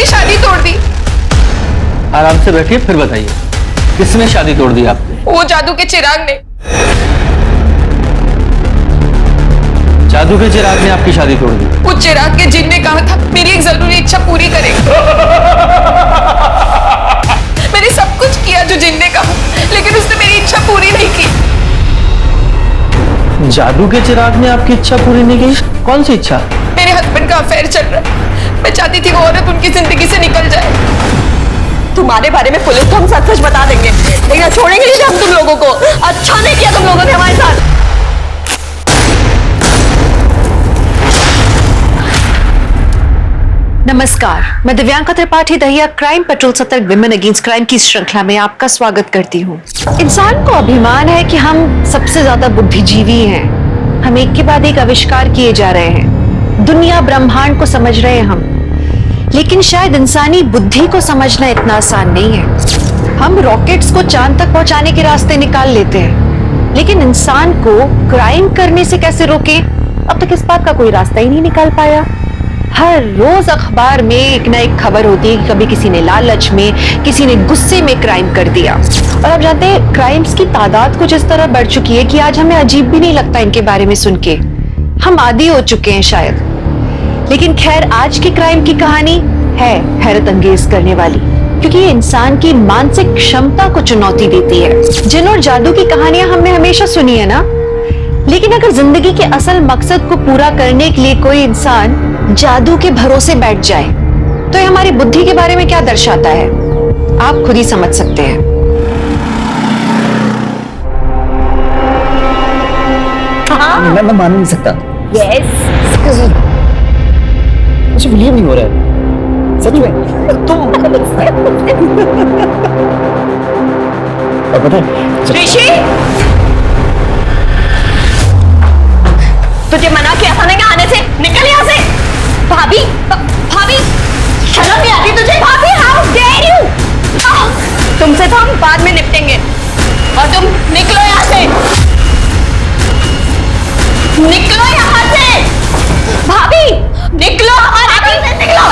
मेरी शादी तोड़ दी। आराम से बैठिए, फिर बताइए किसने शादी तोड़ दी आपकी? वो जादू के चिराग ने। जादू के चिराग ने आपकी शादी तोड़ दी? वो चिराग के जिन ने कहा था मेरी एक जरूरी इच्छा पूरी करेगा। मैंने सब कुछ किया जो जिन ने कहा, लेकिन उसने मेरी इच्छा पूरी नहीं की। जादू के चिराग ने आपकी इच्छा पूरी नहीं की? कौन सी इच्छा? मेरे हस्बैंड का अफेयर चल रहा है। मैं चाहती थी वो औरत उनकी जिंदगी से निकल जाए। तुम्हारे बारे में पुलिस को हम सच सच बता देंगे, लेकिन छोड़ेंगे नहीं हम तुम लोगों को। अच्छा नहीं किया तुम लोगों ने हमारे साथ। नमस्कार, मैं दिव्यांका त्रिपाठी दहिया क्राइम पेट्रोल सतर्क विमेन अगेंस्ट क्राइम की श्रृंखला में आपका स्वागत करती हूँ। इंसान को अभिमान है कि हम सबसे ज्यादा बुद्धिजीवी हैं। हम एक के बाद एक आविष्कार किए जा रहे हैं, दुनिया ब्रह्मांड को समझ रहे हैं हम, लेकिन शायद इंसानी बुद्धि को समझना इतना आसान नहीं है। हम रॉकेट्स को चांद तक पहुंचाने के रास्ते निकाल लेते हैं, लेकिन इंसान को क्राइम करने से कैसे रोकें, अब तक इस बात का कोई रास्ता ही नहीं निकाल पाया। हर रोज अखबार में एक ना एक खबर होती है कि कभी किसी ने लालच में, किसी ने गुस्से में क्राइम कर दिया। और आप जानते हैं क्राइम्स की तादाद कुछ इस तरह बढ़ चुकी है कि आज हमें अजीब भी नहीं लगता इनके बारे में सुन के, हम आदी हो चुके हैं शायद। लेकिन खैर, आज की क्राइम की कहानी है हैरत अंगेज करने वाली, क्योंकि ये इंसान की मानसिक क्षमता को चुनौती देती है। जिन और जादू की कहानियां हमने हमेशा सुनी है ना, लेकिन अगर जिंदगी के असल मकसद को पूरा करने के लिए कोई इंसान जादू के भरोसे बैठ जाए तो ये हमारी बुद्धि के बारे में क्या दर्शाता है, आप खुद ही समझ सकते हैं। हाँ? मैं मान नहीं सकता। यस। मुझे बिलीव नहीं हो रहा है, सच में। तुम पता है ऋषि, तुझे मना किया था ना यहाँ आने से, निकल यहाँ से। भाभी, भाभी, शर्म नहीं आती तुझे? भाभी, हाउ डेयर यू। तुमसे तो हम बाद में निपटेंगे, और तुम निकलो यहाँ से, निकलो यहाँ से। भाभी, निकलो हमारे घर से, निकलो।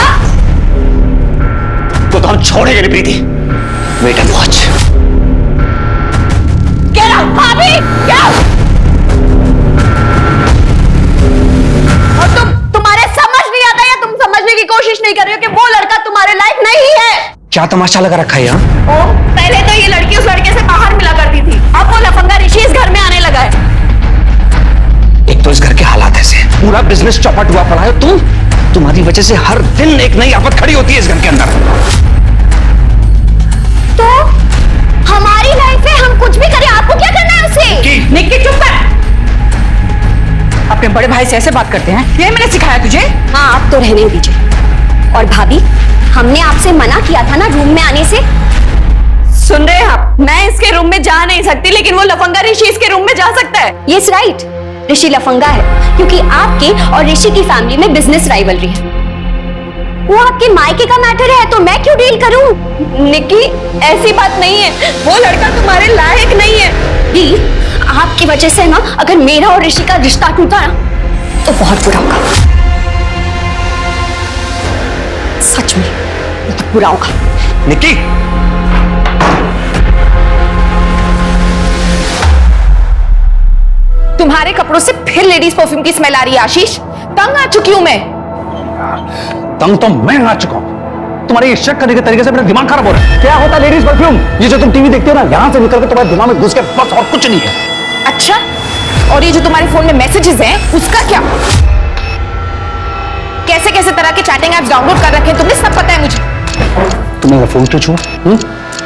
तो हम छोड़ेंगे नहीं प्रीति। Wait and watch. क्या भाभी, क्या? और तुम्हारे समझ नहीं आता या तुम समझने की कोशिश नहीं कर रहे हो कि वो लड़का तुम्हारे लायक नहीं है? क्या तमाशा लगा रखा है यहाँ? ओ, पहले तो ये लड़की उस लड़के से बाहर मिला करती थी, अब वो लफंगा ऋषि इस घर में आने लगा है। एक तो इस घर के हालात ऐसे, पूरा बिजनेस चौपट हुआ पड़ा है। तुम्हारी वजह से हर दिन एक नई आफत खड़ी होती है इस घर के अंदर। तो हमारी लाइफ में हम कुछ भी करें, आपको क्या करना है उससे? निक्की चुप कर। अपने बड़े भाई से ऐसे बात करते हैं, ये मैंने सिखाया तुझे? हाँ, आप तो रहने दीजिए। और भाभी, हमने आपसे मना किया था ना रूम में आने से। सुन रहे हैं आप? मैं इसके रूम में जा नहीं सकती, लेकिन वो लफंगा ऋषि इसके रूम में जा सकता है। यस राइट, ऋषि लफंगा है क्योंकि आपके और ऋषि की फैमिली में बिजनेस राइवलरी है। वो आपके मायके का मैटर है, तो मैं क्यों डील करूं? निक्की, ऐसी बात नहीं है, वो लड़का तुम्हारे लायक नहीं है। प्लीज, आपकी वजह से ना अगर मेरा और ऋषि का रिश्ता टूटा ना तो बहुत बुरा होगा, सच में बहुत बुरा होगा। निक्की, तुम्हारे कपड़ों से फिर लेडीज परफ्यूम की स्मेल आ रही है आशीष। तंग आ चुकी हूं मैं। तंग तो मैं आ चुका हूं। तुम्हारे ये शक करने के तरीके से मेरा दिमाग खराब हो रहा है। क्या होता है लेडीज परफ्यूम? ये जो तुम टीवी देखते हो ना, यहां से निकल के तुम्हारे दिमाग में घुस के बस, और कुछ नहीं है। अच्छा, और ये जो तुम्हारे फोन में मैसेजेस हैं, उसका क्या? कैसे कैसे तरह के चैटिंग ऐप्स डाउनलोड कर रखे हैं तुमने, सब पता है मुझे। तुम्हें फोन क्यों छुआ?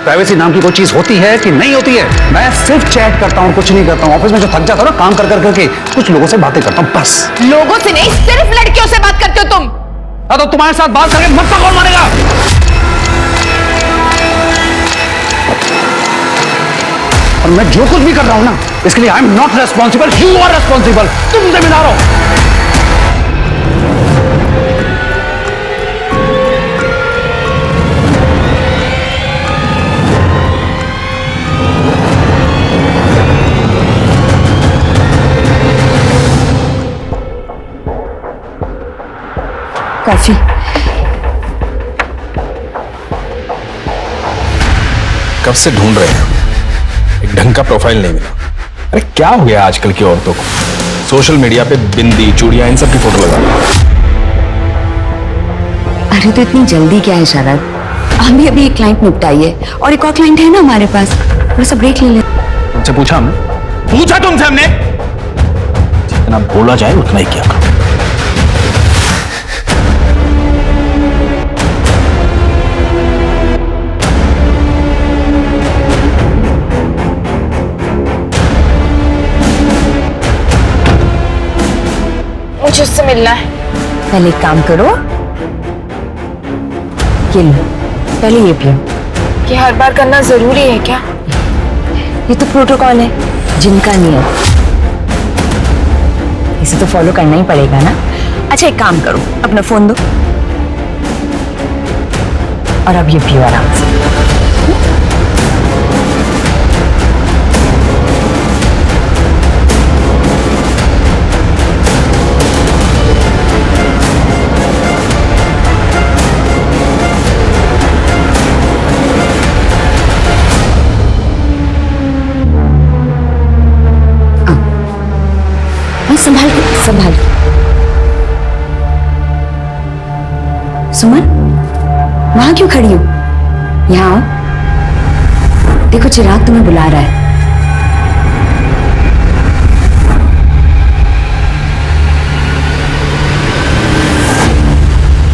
प्राइवेसी नाम की कोई चीज होती है कि नहीं होती है? मैं सिर्फ चैट करता हूँ, कुछ नहीं करता हूँ। ऑफिस में जो थक जाता हूँ ना काम कर करके, कुछ लोगों से बातें करता हूँ बस। लोगों से नहीं, सिर्फ लड़कियों से बात करते हो तुम। हाँ, तो तुम्हारे साथ बात करके मत कौन मानेगा? और मैं जो कुछ भी कर रहा हूं ना, इसके लिए I am not responsible, you are responsible. तुम जिम्मेदार हो। कॉफी। कब से ढूंढ रहे हैं, एक ढंग का प्रोफाइल नहीं मिला। अरे क्या हो गया आजकल की औरतों को, सोशल मीडिया पे बिंदी चूड़ियां इन सब की फोटो लगा। अरे तो इतनी जल्दी क्या है शरद, हम भी अभी एक क्लाइंट निपटाइए और एक और क्लाइंट है ना हमारे पास, थोड़ा सा ब्रेक ले ले। तुमसे पूछा हमने? पूछा तुमसे हमने? जितना बोला जाए उतना ही किया करो। मुझे उससे मिलना है। पहले एक काम करो, ये लो, पहले ये पियो। ये हर बार करना जरूरी है क्या? ये तो प्रोटोकॉल है, जिनका नियम, इसे तो फॉलो करना ही पड़ेगा ना। अच्छा एक काम करो, अपना फोन दो और अब ये पियो आराम से। संभाल के, संभाल। सुमन, वहां क्यों खड़ी हो? यहाँ आओ, देखो चिराग तुम्हें बुला रहा है।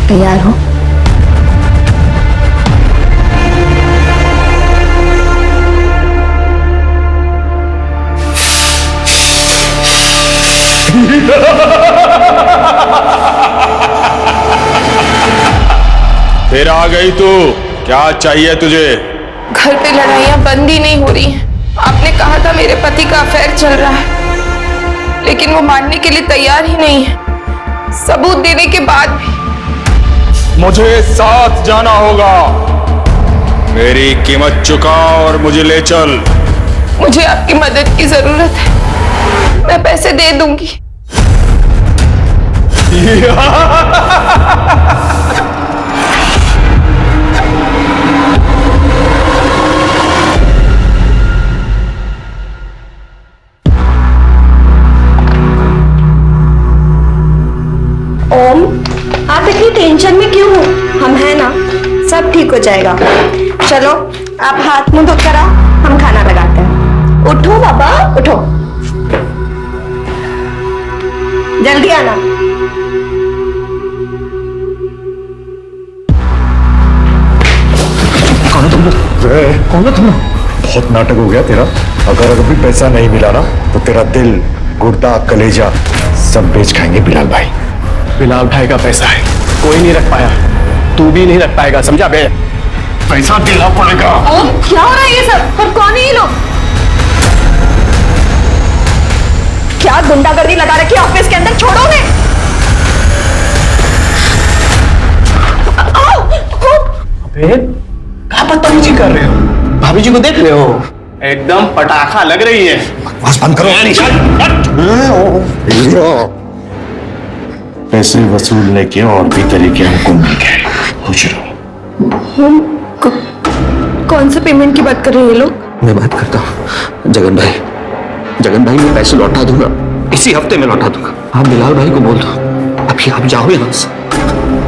तैयार हो? फिर आ गई तू, क्या चाहिए तुझे? घर पे लड़ाइयाँ बंद ही नहीं हो रही हैं। आपने कहा था मेरे पति का अफेयर चल रहा है, लेकिन वो मानने के लिए तैयार ही नहीं है। सबूत देने के बाद भी। मुझे साथ जाना होगा, मेरी कीमत चुका और मुझे ले चल। मुझे आपकी मदद की जरूरत है, मैं पैसे दे दूंगी। ओम, आप इतनी टेंशन में क्यों हो? हम हैं ना, सब ठीक हो जाएगा। चलो आप हाथ मुंह धो कर आओ, हम खाना लगाते हैं। उठो बाबा, उठो, जल्दी आना। कौन हो तुम लोग? कौन हो तुम लोग? बहुत नाटक हो गया तेरा। अगर अभी पैसा नहीं मिला ना तो तेरा दिल, गुर्दा, कलेजा सब बेच खाएंगे बिलाल भाई। बिलाल भाई का पैसा है, कोई नहीं रख पाया, तू भी नहीं रख पाएगा, समझा बे? पैसा देना पड़ेगा। ओम, क्या हो रहा है ये सब? और कौन है ये लोग? क्या गुंडागर्दी लगा रखी है ऑफिस के अंदर? छोड़ोगे? अबे क्या बदतमीजी कर रहे हो? भाभी जी को देख रहे हो? एकदम पटाखा लग रही है। बस बंद करो। पैसे वसूलने के और भी तरीके हमको मिल गए, खुश रहो। कौन से पेमेंट की बात कर रहे हैं ये लोग? मैं बात करता हूँ जगन भाई। जगन भाई मैं पैसे लौटा दूंगा, इसी हफ्ते में लौटा दूंगा। आप बिलाल भाई को बोल दो अभी आप जाओ यहाँ से,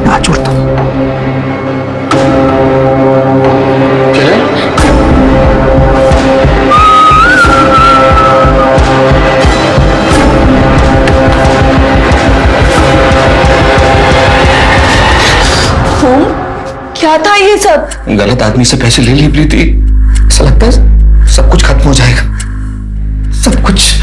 मैं छोड़ता हूँ। क्या था ये सब? गलत आदमी से पैसे ले ली प्रीति, ऐसा लगता है सब कुछ खत्म हो जाएगा, सब कुछ।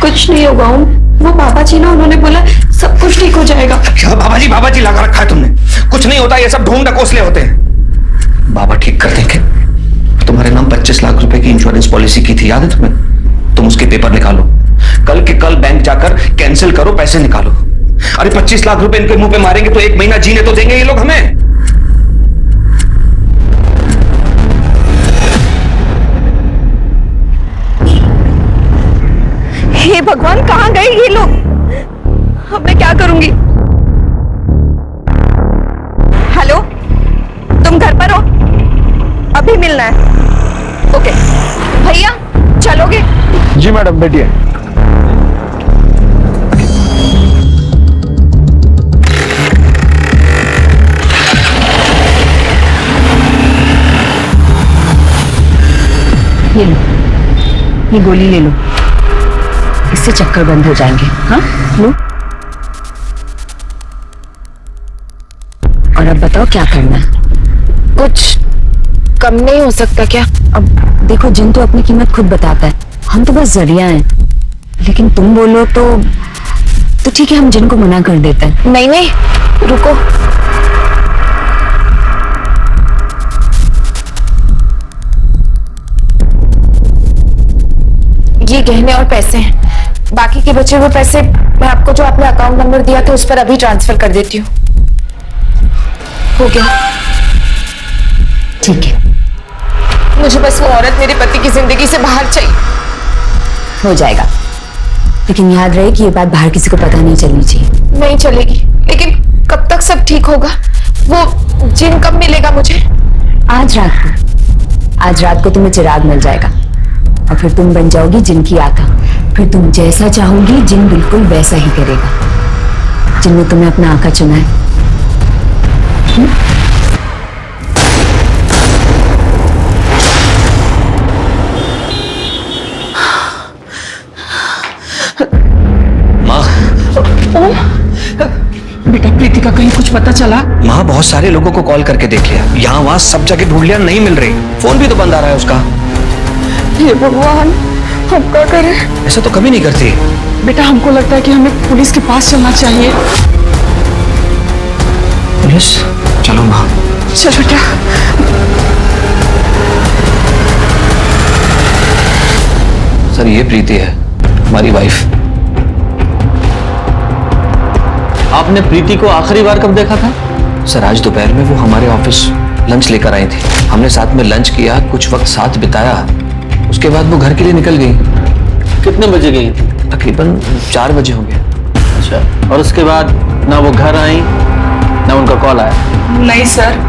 कुछ नहीं होगा ओम, वो बाबा जी ना, उन्होंने बोला सब कुछ ठीक हो जाएगा। क्या बाबा जी लगा रखा है तुमने? कुछ नहीं होता, ये सब ढोंग ढकोसले होते हैं। बाबा ठीक कर देंगे। तुम्हारे नाम 25 लाख रुपए की इंश्योरेंस पॉलिसी की थी, याद है तुम्हें? तुम उसके पेपर निकालो, कल के कल बैंक जाकर कैंसिल करो, पैसे निकालो। अरे 25 लाख रुपए इनके मुंह पे मारेंगे तो एक महीना जीने तो देंगे ये लोग हमें। हे भगवान, कहां गए ये लोग? अब मैं क्या करूंगी? हेलो, तुम अभी मिलना है। ओके भैया चलोगे? जी मैडम बैठिए। ये लो, ये गोली ले लो, इससे चक्कर बंद हो जाएंगे। हाँ लो। और अब बताओ क्या करना है? कुछ कम नहीं हो सकता क्या? अब देखो, जिन तो अपनी कीमत खुद बताता है, हम तो बस जरिया हैं। लेकिन तुम बोलो तो ठीक है, हम जिन को मना कर देते हैं। नहीं नहीं रुको, ये गहने और पैसे हैं। बाकी के बचे हुए पैसे मैं आपको जो आपने अकाउंट नंबर दिया था उस पर अभी ट्रांसफर कर देती हूँ। हो गया? ठीक है, मुझे बस वो औरत मेरे पति की जिंदगी से बाहर चाहिए। हो जाएगा, लेकिन याद रहे कि ये बात बाहर किसी को पता नहीं चलनी चाहिए। नहीं चलेगी, लेकिन कब तक सब ठीक होगा? वो जिन कब मिलेगा मुझे? आज रात को तुम्हें चिराग मिल जाएगा और फिर तुम बन जाओगी जिन की आका। फिर तुम जैसा चाहोगी जिन बिल्कुल वैसा ही करेगा। जिनने तुम्हें अपना आका चुना है। माँ, बेटा प्रीति का कहीं कुछ पता चला? माँ बहुत सारे लोगों को कॉल करके देख लिया, यहाँ वहाँ सब जगह ढूंढ लिया, नहीं मिल रही। फोन भी तो बंद आ रहा है उसका। हे भगवान, हम क्या करें? ऐसा तो कभी नहीं करती। बेटा हमको लगता है कि हमें पुलिस के पास चलना चाहिए। पुलिस? चलो माँ। चल बेटा। सर ये प्रीति है, हमारी वाइफ। आपने प्रीति को आखिरी बार कब देखा था? सर आज दोपहर में वो हमारे ऑफिस लंच लेकर आई थी। हमने साथ में लंच किया, कुछ वक्त साथ बिताया। उसके बाद वो घर के लिए निकल गई। कितने बजे गई थी? तकरीबन 4 बजे होंगे। अच्छा, और उसके बाद ना वो घर आई ना उनका कॉल आया? नहीं सर,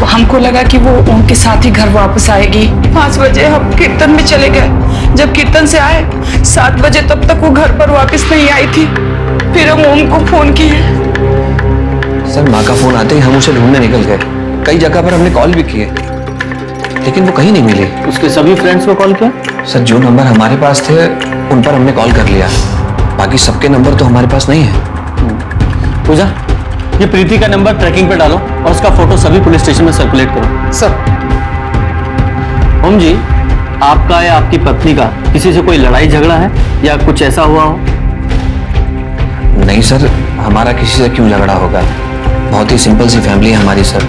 हमको लगा कि वो उनके साथ ही घर वापस आएगी। 5 बजे हम कीर्तन में चले गए। जब कीर्तन से आए 7 बजे, तब तक वो घर पर वापस नहीं आई थी। फिर हम उनको फोन किए। सर माँ का फोन आते ही हम उसे ढूंढने निकल गए। कई जगह पर हमने कॉल भी किए, लेकिन वो कहीं नहीं मिली। उसके सभी फ्रेंड्स को कॉल किया? सर जो नंबर हमारे पास थे उन पर हमने कॉल कर लिया, बाकी सबके नंबर तो हमारे पास नहीं है। पूजा, ये प्रीति का नंबर ट्रैकिंग पे डालो और उसका फोटो सभी पुलिस स्टेशन में सर्कुलेट करो। सर। ओम जी, आपका या आपकी पत्नी का किसी से कोई लड़ाई झगड़ा है या कुछ ऐसा हुआ हो? नहीं सर, हमारा किसी से क्यों झगड़ा होगा? बहुत ही सिंपल सी फैमिली है हमारी सर।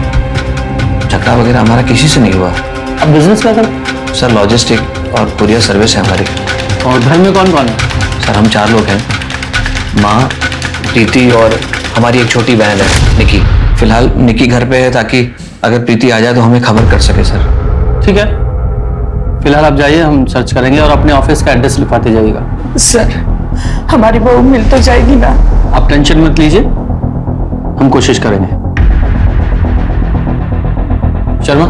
झगड़ा वगैरह हमारा किसी से नहीं हुआ। अब बिजनेस क्या करें? सर लॉजिस्टिक और कुरियर सर्विस है हमारी। और घर में कौन कौन है? सर हम 4 लोग हैं, माँ, प्रीति और हमारी एक छोटी बहन है निकी। फिलहाल निकी घर पे है ताकि अगर प्रीति आ जाए तो हमें खबर कर सके सर। ठीक है, फिलहाल आप जाइए, हम सर्च करेंगे और अपने ऑफिस का एड्रेस लिखवाते जाइएगा। सर हमारी बहू मिल तो जाएगी ना? आप टेंशन मत लीजिए, हम कोशिश करेंगे। शर्मा,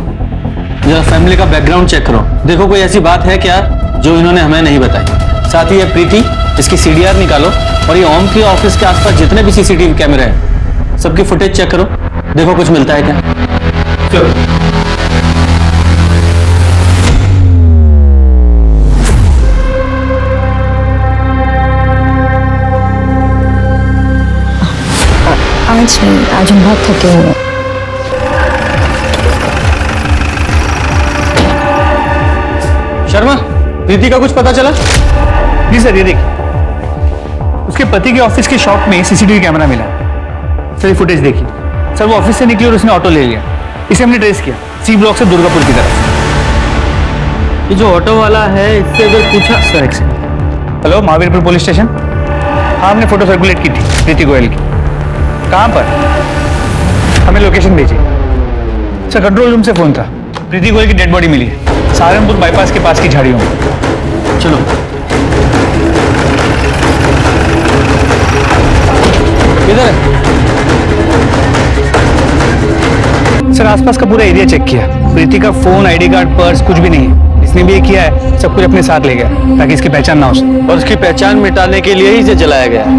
जरा फैमिली का बैकग्राउंड चेक करो, देखो कोई ऐसी बात है क्या जो इन्होंने हमें नहीं बताई। साथ ही ये प्रीति, इसकी CDR निकालो और ये ओम के ऑफिस के आसपास जितने भी CCTV कैमरे हैं सबकी फुटेज चेक करो, देखो कुछ मिलता है क्या। चलो। आज नहीं, आज हम बहुत थके हुए हैं। शर्मा, प्रीति का कुछ पता चला? जी सर, ये देखिए, उसके पति के ऑफिस के शॉप में CCTV कैमरा मिला। सर ये फुटेज देखिए। सर वो ऑफिस से निकली और उसने ऑटो ले लिया। इसे हमने ट्रेस किया C ब्लॉक से दुर्गापुर की तरफ। ये जो ऑटो वाला है, इससे अगर पूछा। सर एक second. Hello, Mahavirpur police station. हाँ, हमने फोटो सर्कुलेट की थी प्रीति गोयल की। कहाँ पर? हमें लोकेशन भेजिए। सर कंट्रोल रूम से फोन था, प्रीति गोयल की डेड बॉडी मिली है सहारनपुर बाईपास के पास की झाड़ियों में। चलो। किधर है? सर आसपास का पूरा एरिया चेक किया, प्रीति का फोन, आईडी कार्ड, पर्स कुछ भी नहीं है। इसने भी ये किया है, सब कुछ अपने साथ ले गया ताकि इसकी पहचान ना हो सके। और उसकी पहचान मिटाने के लिए ही इसे जलाया गया है।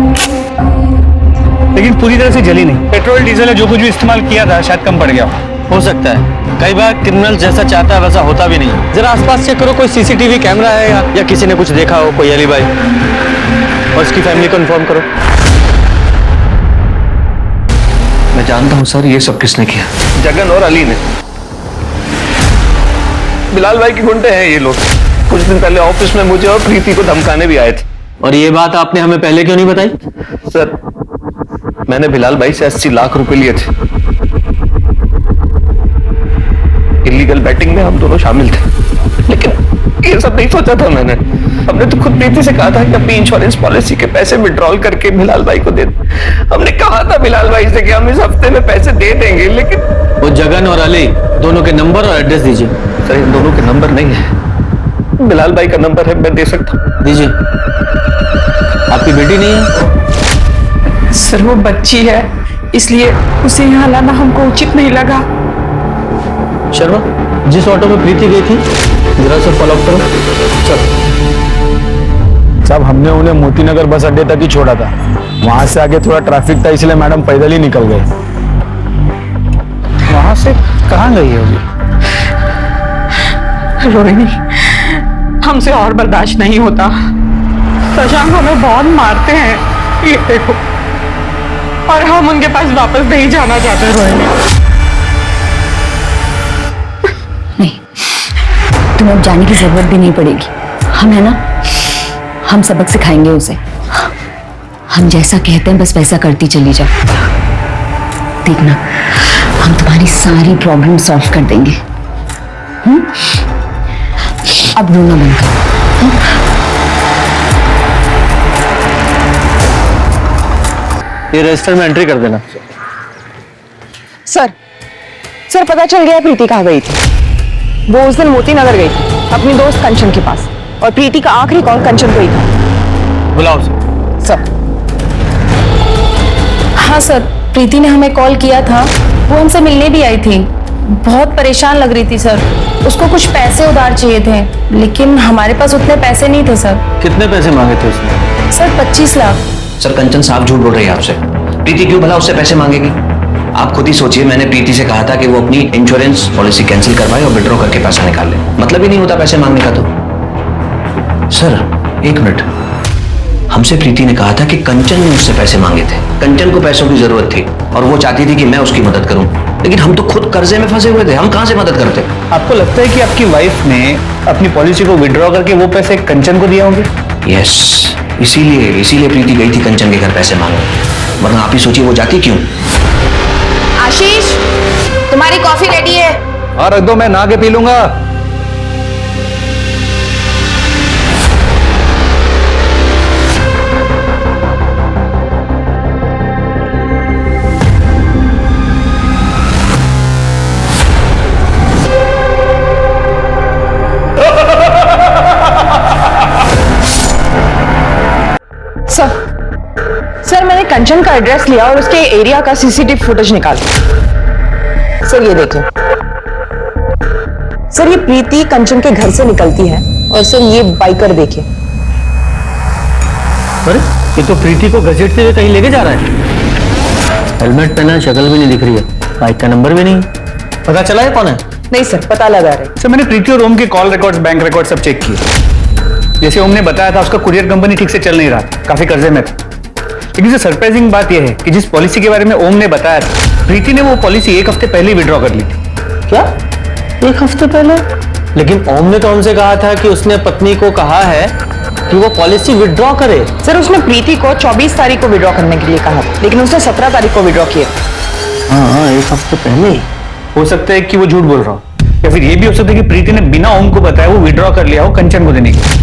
लेकिन पूरी तरह से जली नहीं। पेट्रोल डीजल है, जो कुछ भी इस्तेमाल किया था शायद कम पड़ गया हो सकता है, कई बार क्रिमिनल जैसा चाहता है वैसा होता भी नहीं। जरा आसपास चेक करो, कोई सीसीटीवी कैमरा है या किसी ने कुछ देखा हो, कोई एलिबाई। और उसकी फैमिली को इन्फॉर्म करो। मैं जानता हूं सर ये सब किसने किया। जगन और अली ने। बिलाल भाई के गुंडे हैं ये लोग। कुछ दिन पहले ऑफिस में मुझे और प्रीति को धमकाने भी आए थे। और ये बात आपने हमें पहले क्यों नहीं बताई? सर मैंने बिलाल भाई से 80 लाख रुपए लिए थे। इलीगल बैटिंग में हम दोनों शामिल थे, लेकिन ये सब नहीं सोचा था मैंने। हमने तो खुद प्रीति से कहा था कि अपनी इंश्योरेंस पॉलिसी के पैसे विड्रॉल करके बिलाल भाई को दे दें। हमने कहा था बिलाल भाई से कि हम इस हफ्ते में पैसे दे देंगे, लेकिन वो जगन और अली दोनों के नंबर और एड्रेस दीजिए। सर इन दोनों के नंबर नहीं है। बिलाल भाई का नंबर है, मैं दे सकता हूँ। दीजिए। आपकी बेटी नहीं है? सर वो बच्ची है, इसलिए उसे यहाँ लाना हमको उचित नहीं लगा। शर्मा, जिस ऑटो में प्रीति गई थी जरा से फॉलो अप करो। चल। साहब हमने उन्हें मोतीनगर बस अड्डे तक ही छोड़ा था। वहां से आगे थोड़ा ट्रैफिक था, इसलिए मैडम पैदल ही निकल गए। वहां से कहाँ गई होगी? रोहिणी, हमसे और बर्दाश्त नहीं होता। शशांक हमें बहुत मारते हैं, ये देखो। और हम उनके पास वापस नहीं जाना चाहते रोहिणी। नहीं, तुम्हें अब जाने की जरूरत भी नहीं पड़ेगी। हम है ना, हम सबक सिखाएंगे उसे। हम जैसा कहते हैं बस वैसा करती चली जाओ। देखना, हम तुम्हारी सारी प्रॉब्लम सॉल्व कर देंगे। अब रोना बंद करो। ये रजिस्टर में एंट्री कर देना। सर पता चल गया प्रीति कहाँ गई थी। वो उस दिन मोती नगर गई थी अपनी दोस्त कंचन के पास, और प्रीति का आखिरी कॉल कंचन को ही था। बुलाओ उसे। सर। हाँ सर, प्रीति ने हमें कॉल किया था। वो हमसे मिलने भी आई थी। बहुत परेशान लग रही थी सर। उसको कुछ पैसे उधार चाहिए थे, लेकिन हमारे पास उतने पैसे नहीं थे सर। कितने पैसे मांगे थे उसने? सर 25 लाख। सर कंचन साहब झूठ बोल रही है आपसे। प्रीति क्यों भला उससे पैसे मांगेगी? आप खुद ही सोचिए, मैंने प्रीति से कहा था कि वो अपनी इंश्योरेंस पॉलिसी कैंसिल करवाए और विड्रॉ करके पैसा निकाल ले। मतलब ही नहीं होता पैसे मांगने का। तो सर एक मिनट, हमसे प्रीति ने कहा था कि कंचन ने उससे पैसे मांगे थे। कंचन को पैसों की जरूरत थी और वो चाहती थी कि मैं उसकी मदद करूं, लेकिन हम तो खुद कर्जे में फंसे हुए थे। हम कहां से मदद करते? आपको लगता है कि आपकी वाइफ ने अपनी पॉलिसी को विड्रॉ करके वो पैसे कंचन को दिए होंगे? यस, इसीलिए प्रीति गई थी कंचन के घर पैसे मांगने। वरना आप ही सोचिए वो जाती क्यों। आशीष, तुम्हारी कॉफी रेडी है। हाँ रख दो, मैं नहा के पी लूंगा। सर मैंने कंचन का एड्रेस लिया और उसके एरिया का सीसीटीवी फुटेज निकाला। सर ये देखिए। सर ये प्रीति कंचन के घर से निकलती है, और सर ये बाइकर देखिए। अरे ये तो प्रीति को घसीटते हुए कहीं लेके जा रहा है। हेलमेट पहना, शक्ल भी नहीं दिख रही है, बाइक का नंबर भी नहीं। पता चला है कौन है? नहीं सर, पता लगा रहे। सर मैंने प्रीति और ओम के कॉल रिकॉर्ड्स, बैंक रिकॉर्ड सब चेक किए। जैसे ओम ने बताया था, उसका कुरियर कंपनी ठीक से चल नहीं रहा था, काफी कर्जे में था। लेकिन जो सरप्राइजिंग बात यह है कि जिस पॉलिसी के बारे में ओम ने बताया था, प्रीति ने वो पॉलिसी 1 हफ्ते पहले ही विड्रॉ कर ली थी। क्या 1 हफ्ते पहले? लेकिन ओम ने तो हमसे कहा था कि उसने पत्नी को कहा है कि वो पॉलिसी विड्रॉ करे। सर उसने प्रीति को 24 तारीख को विड्रॉ करने के लिए कहा, लेकिन उसने 17 तारीख को विड्रॉ किया। हाँ 1 हफ्ते पहले ही। हो सकता है कि वो झूठ बोल रहा हो, या फिर ये भी हो सकता है कि प्रीति ने बिना ओम को बताया वो विड्रॉ कर लिया हो कंचन को देने के लिए।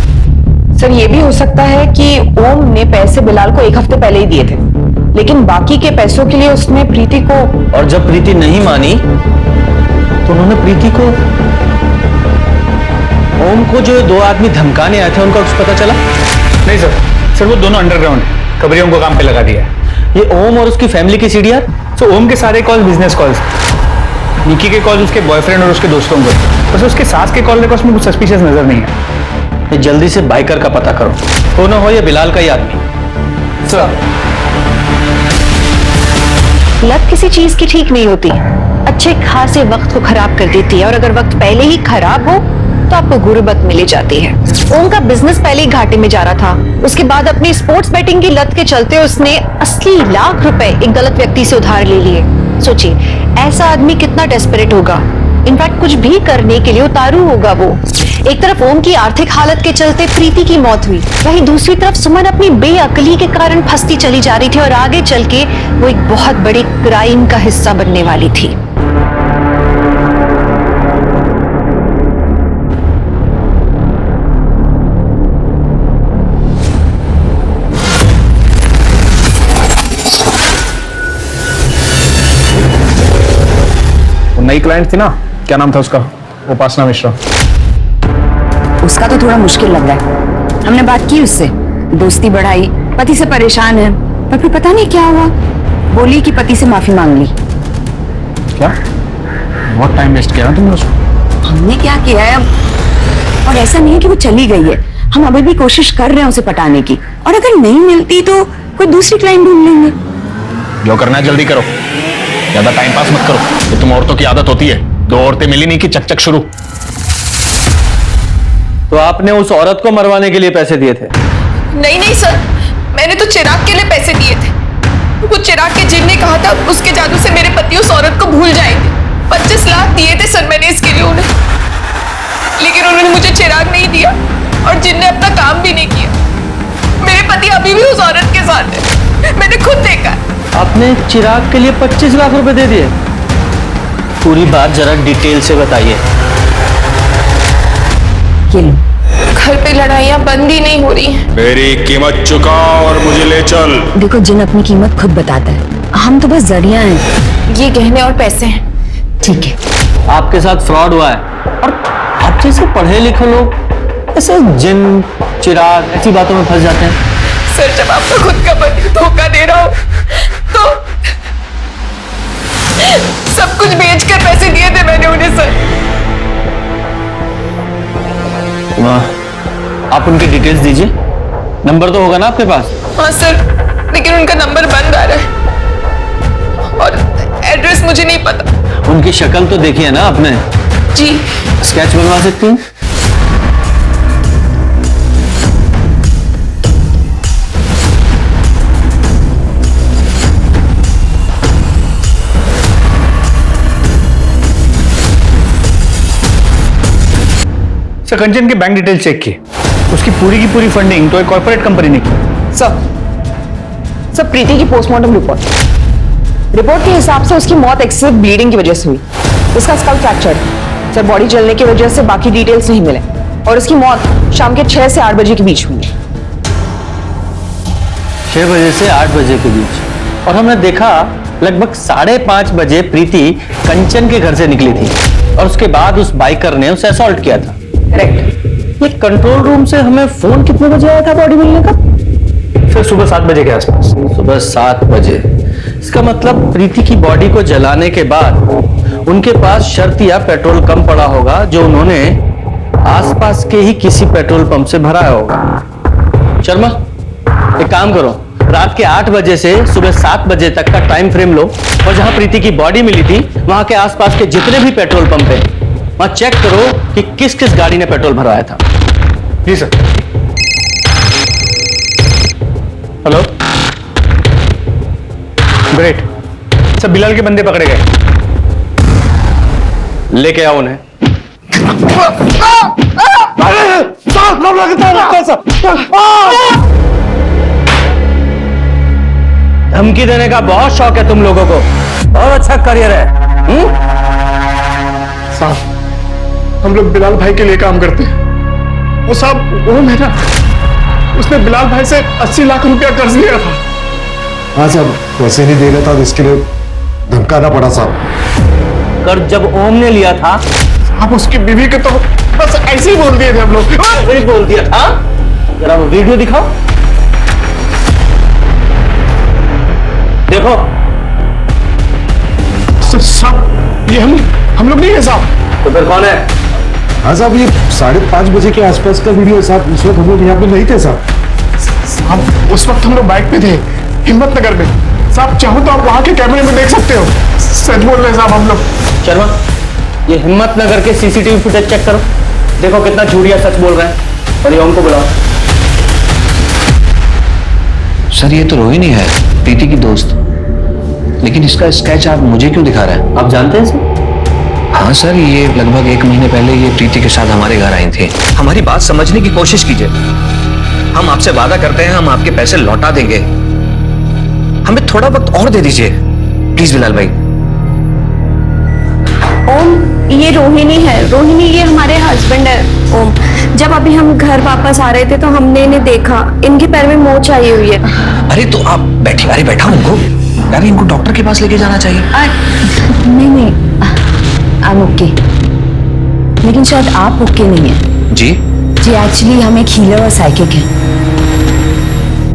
सर ये भी हो सकता है कि ओम ने पैसे बिलाल को 1 हफ्ते पहले ही दिए थे, लेकिन बाकी के पैसों के लिए उसने प्रीति को। और जब प्रीति नहीं मानी तो उन्होंने प्रीति को, ओम को जो 2 आदमी धमकाने आए थे उनका कुछ पता चला? नहीं सर वो दोनों अंडरग्राउंड खबरियों को काम पे लगा दिया है। ये ओम और उसकी फैमिली की सीडीआर? तो ओम के सारे कॉल बिजनेस कॉल्स। निकी के कॉल उसके बॉयफ्रेंड और उसके दोस्तों को, बस उसके सास के कॉल रिकॉर्ड्स में कुछ सस्पिशियस नजर नहीं है। ये जल्दी से बाइकर का पता करो, हो ना हो ये बिलाल का ही आदमी। सर, लत किसी चीज की ठीक नहीं होती, अच्छे खासे वक्त को खराब कर देती है, और अगर वक्त पहले ही खराब हो तो आपको गुर्बत मिली जाती है। ओम का बिजनेस पहले ही घाटे में जा रहा था, उसके बाद अपनी स्पोर्ट्स बेटिंग की लत के चलते उसने 80 लाख रुपए एक गलत व्यक्ति से उधार ले लिए। सोचिए ऐसा आदमी कितना डेस्परेट होगा, इनफैक्ट कुछ भी करने के लिए उतारू होगा वो। एक तरफ ओम की आर्थिक हालत के चलते प्रीति की मौत हुई, वहीं दूसरी तरफ सुमन अपनी बेअकली के कारण फंसती चली जा रही थी और आगे चल के वो एक बहुत बड़े क्राइम का हिस्सा बनने वाली थी। नई क्लाइंट थी ना, क्या नाम था उसका? उपासना मिश्रा। उसका तो थोड़ा मुश्किल लग रहा है। हमने बात की उससे, दोस्ती बढ़ाई, पति से परेशान है, पर फिर पता नहीं क्या हुआ, बोली कि पति से माफी मांग ली। क्या? बहुत टाइम वेस्ट किया ना तुमने उसको। हमने क्या किया है अब? और ऐसा नहीं है कि वो चली गई है, हम अभी भी कोशिश कर रहे हैं उसे पटाने की, और अगर नहीं मिलती तो कोई दूसरी क्लाइंट ढूंढ लेंगे। जो करना है जल्दी करो, ज्यादा टाइम पास मत करो, ये तुम औरतों की आदत होती है। 2 औरतें मिली नहीं कि चक शुरू। तो आपने उस औरत को मरवाने के लिए पैसे दिए थे? नहीं नहीं सर, मैंने तो चिराग के लिए पैसे दिए थे। वो चिराग के जिन ने कहा था उसके जादू से मेरे पति उस औरत को भूल जाएंगे। 25 लाख दिए थे सर मैंने इसके लिए उन्हें, लेकिन उन्होंने मुझे चिराग नहीं दिया और जिन ने अपना काम भी नहीं किया। मेरे पति अभी भी उस औरत के साथ है, मैंने खुद देखा। आपने चिराग के लिए 25 लाख रुपए दे दिए? पूरी बात जरा डिटेल से बताइए। घर पे लड़ाइयाँ बंद ही नहीं हो रही। मेरी कीमत चुका और मुझे ले चल। देखो, जिन अपनी कीमत खुद बताता है, हम तो बस जरिया हैं। ये गहने और पैसे हैं। ठीक है। आपके साथ फ्रॉड हुआ है और आप जैसे पढ़े लिखे लोग ऐसे जिन चिराग ऐसी बातों में फंस जाते हैं। सर जब आपका खुद का पति धोखा दे रहा हो तो सब कुछ बेचकर पैसे दिए थे मैंने उन्हें सर। आप उनकी डिटेल्स दीजिए, नंबर तो होगा ना आपके पास? हाँ सर, लेकिन उनका नंबर बंद आ रहा है और एड्रेस मुझे नहीं पता। उनकी शक्ल तो देखी है ना आपने? जी। स्केच बनवा सकती हैं? सर, कंचन के बैंक डिटेल चेक किए, उसकी पूरी की पूरी फंडिंग तो एक कॉर्पोरेट कंपनी ने की। सर प्रीति की पोस्टमार्टम रिपोर्ट के हिसाब से उसकी मौत एक्सेसिव ब्लीडिंग की वजह से हुई। उसका स्कल फ्रैक्चर, सर बॉडी जलने की वजह से बाकी डिटेल्स नहीं मिले, और उसकी मौत शाम के 6 से 8 बजे के बीच हुई है। 6 बजे से 8 बजे के बीच। और हमने देखा लगभग 5:30 बजे प्रीति कंचन के घर से निकली थी और उसके बाद उस बाइकर ने उसे असॉल्ट किया था। करेक्ट। ये कंट्रोल रूम से हमें फोन कितने बजे आया था बॉडी मिलने का? सर सुबह 7 बजे के आसपास। सुबह 7 बजे। इसका मतलब प्रीति की बॉडी को जलाने के बाद उनके पास शर्तिया पेट्रोल कम पड़ा होगा जो उन्होंने आसपास के ही किसी पेट्रोल पंप से भराया होगा। शर्मा, एक काम करो, रात के 8 बजे से सुबह 7 बजे तक का टाइम फ्रेम लो और जहां प्रीति की बॉडी मिली थी वहां के आसपास के जितने भी पेट्रोल पंप है वहां चेक करो कि किस किस गाड़ी ने पेट्रोल भराया था। जी sir. Hello, great sir, Bilal के बंदे पकड़े गए। लेके आओ उन्हें। धमकी देने का बहुत शौक है तुम लोगों को, बहुत अच्छा करियर है। साहब, हम लोग बिलाल भाई के लिए काम करते हैं। वो साहब, वो मेरा, उसने बिलाल भाई से 80 लाख रुपया कर्ज लिया था। हाँ साहब, पैसे नहीं दे रहा था तो इसके लिए धमकाना पड़ा साहब। कर्ज जब ओम ने लिया था आप उसकी बीवी के तो बस ऐसे ही बोल दिए थे हम लोग। वही बोल दिया था। जरा वो वीडियो दिखाओ, देखो। साहब ये हम लोग नहीं है साहब। तो फिर कौन है? हाँ साहब, ये 5:30 बजे के आसपास का वीडियो है साहब। उस वक्त हम लोग यहाँ पे नहीं थे साहब। साहब उस वक्त हम लोग बाइक पे थे हिम्मतनगर में साहब। चाहो तो आप वहाँ के कैमरे में देख सकते हो। सच बोल रहे हैं साहब हम लोग। शर्मा, ये हिम्मतनगर के सीसीटीवी फुटेज चेक करो, देखो कितना झूठिया सच बोल रहे हैं। और ये ओम को बुलाओ। सर ये तो रोहिणी है, प्रीति की दोस्त, लेकिन इसका स्केच आप मुझे क्यों दिखा रहे हैं? आप जानते हैं सर? हाँ सर, ये लगभग 1 महीने पहले ये प्रीति के साथ हमारे घर आई थी। हमारी बात समझने की कोशिश कीजिए। हम आपसे वादा करते हैं हम आपके पैसे लौटा देंगे, हमें थोड़ा वक्त और दे दीजिए प्लीज बिलाल भाई। ओम, ये रोहिणी है। रोहिणी ये हमारे हस्बैंड है। ओम, जब अभी हम घर वापस आ रहे थे तो हमने इन्हें देखा, इनके पैर में मोच आई हुई है। अरे तो आप बैठिए। अरे बैठा उनको यार, इनको डॉक्टर के पास लेके जाना चाहिए। नहीं आई एम ओके, लेकिन शायद आप ओके नहीं है। जी एक्चुअली हम एक हीलर और साइकिक हैं।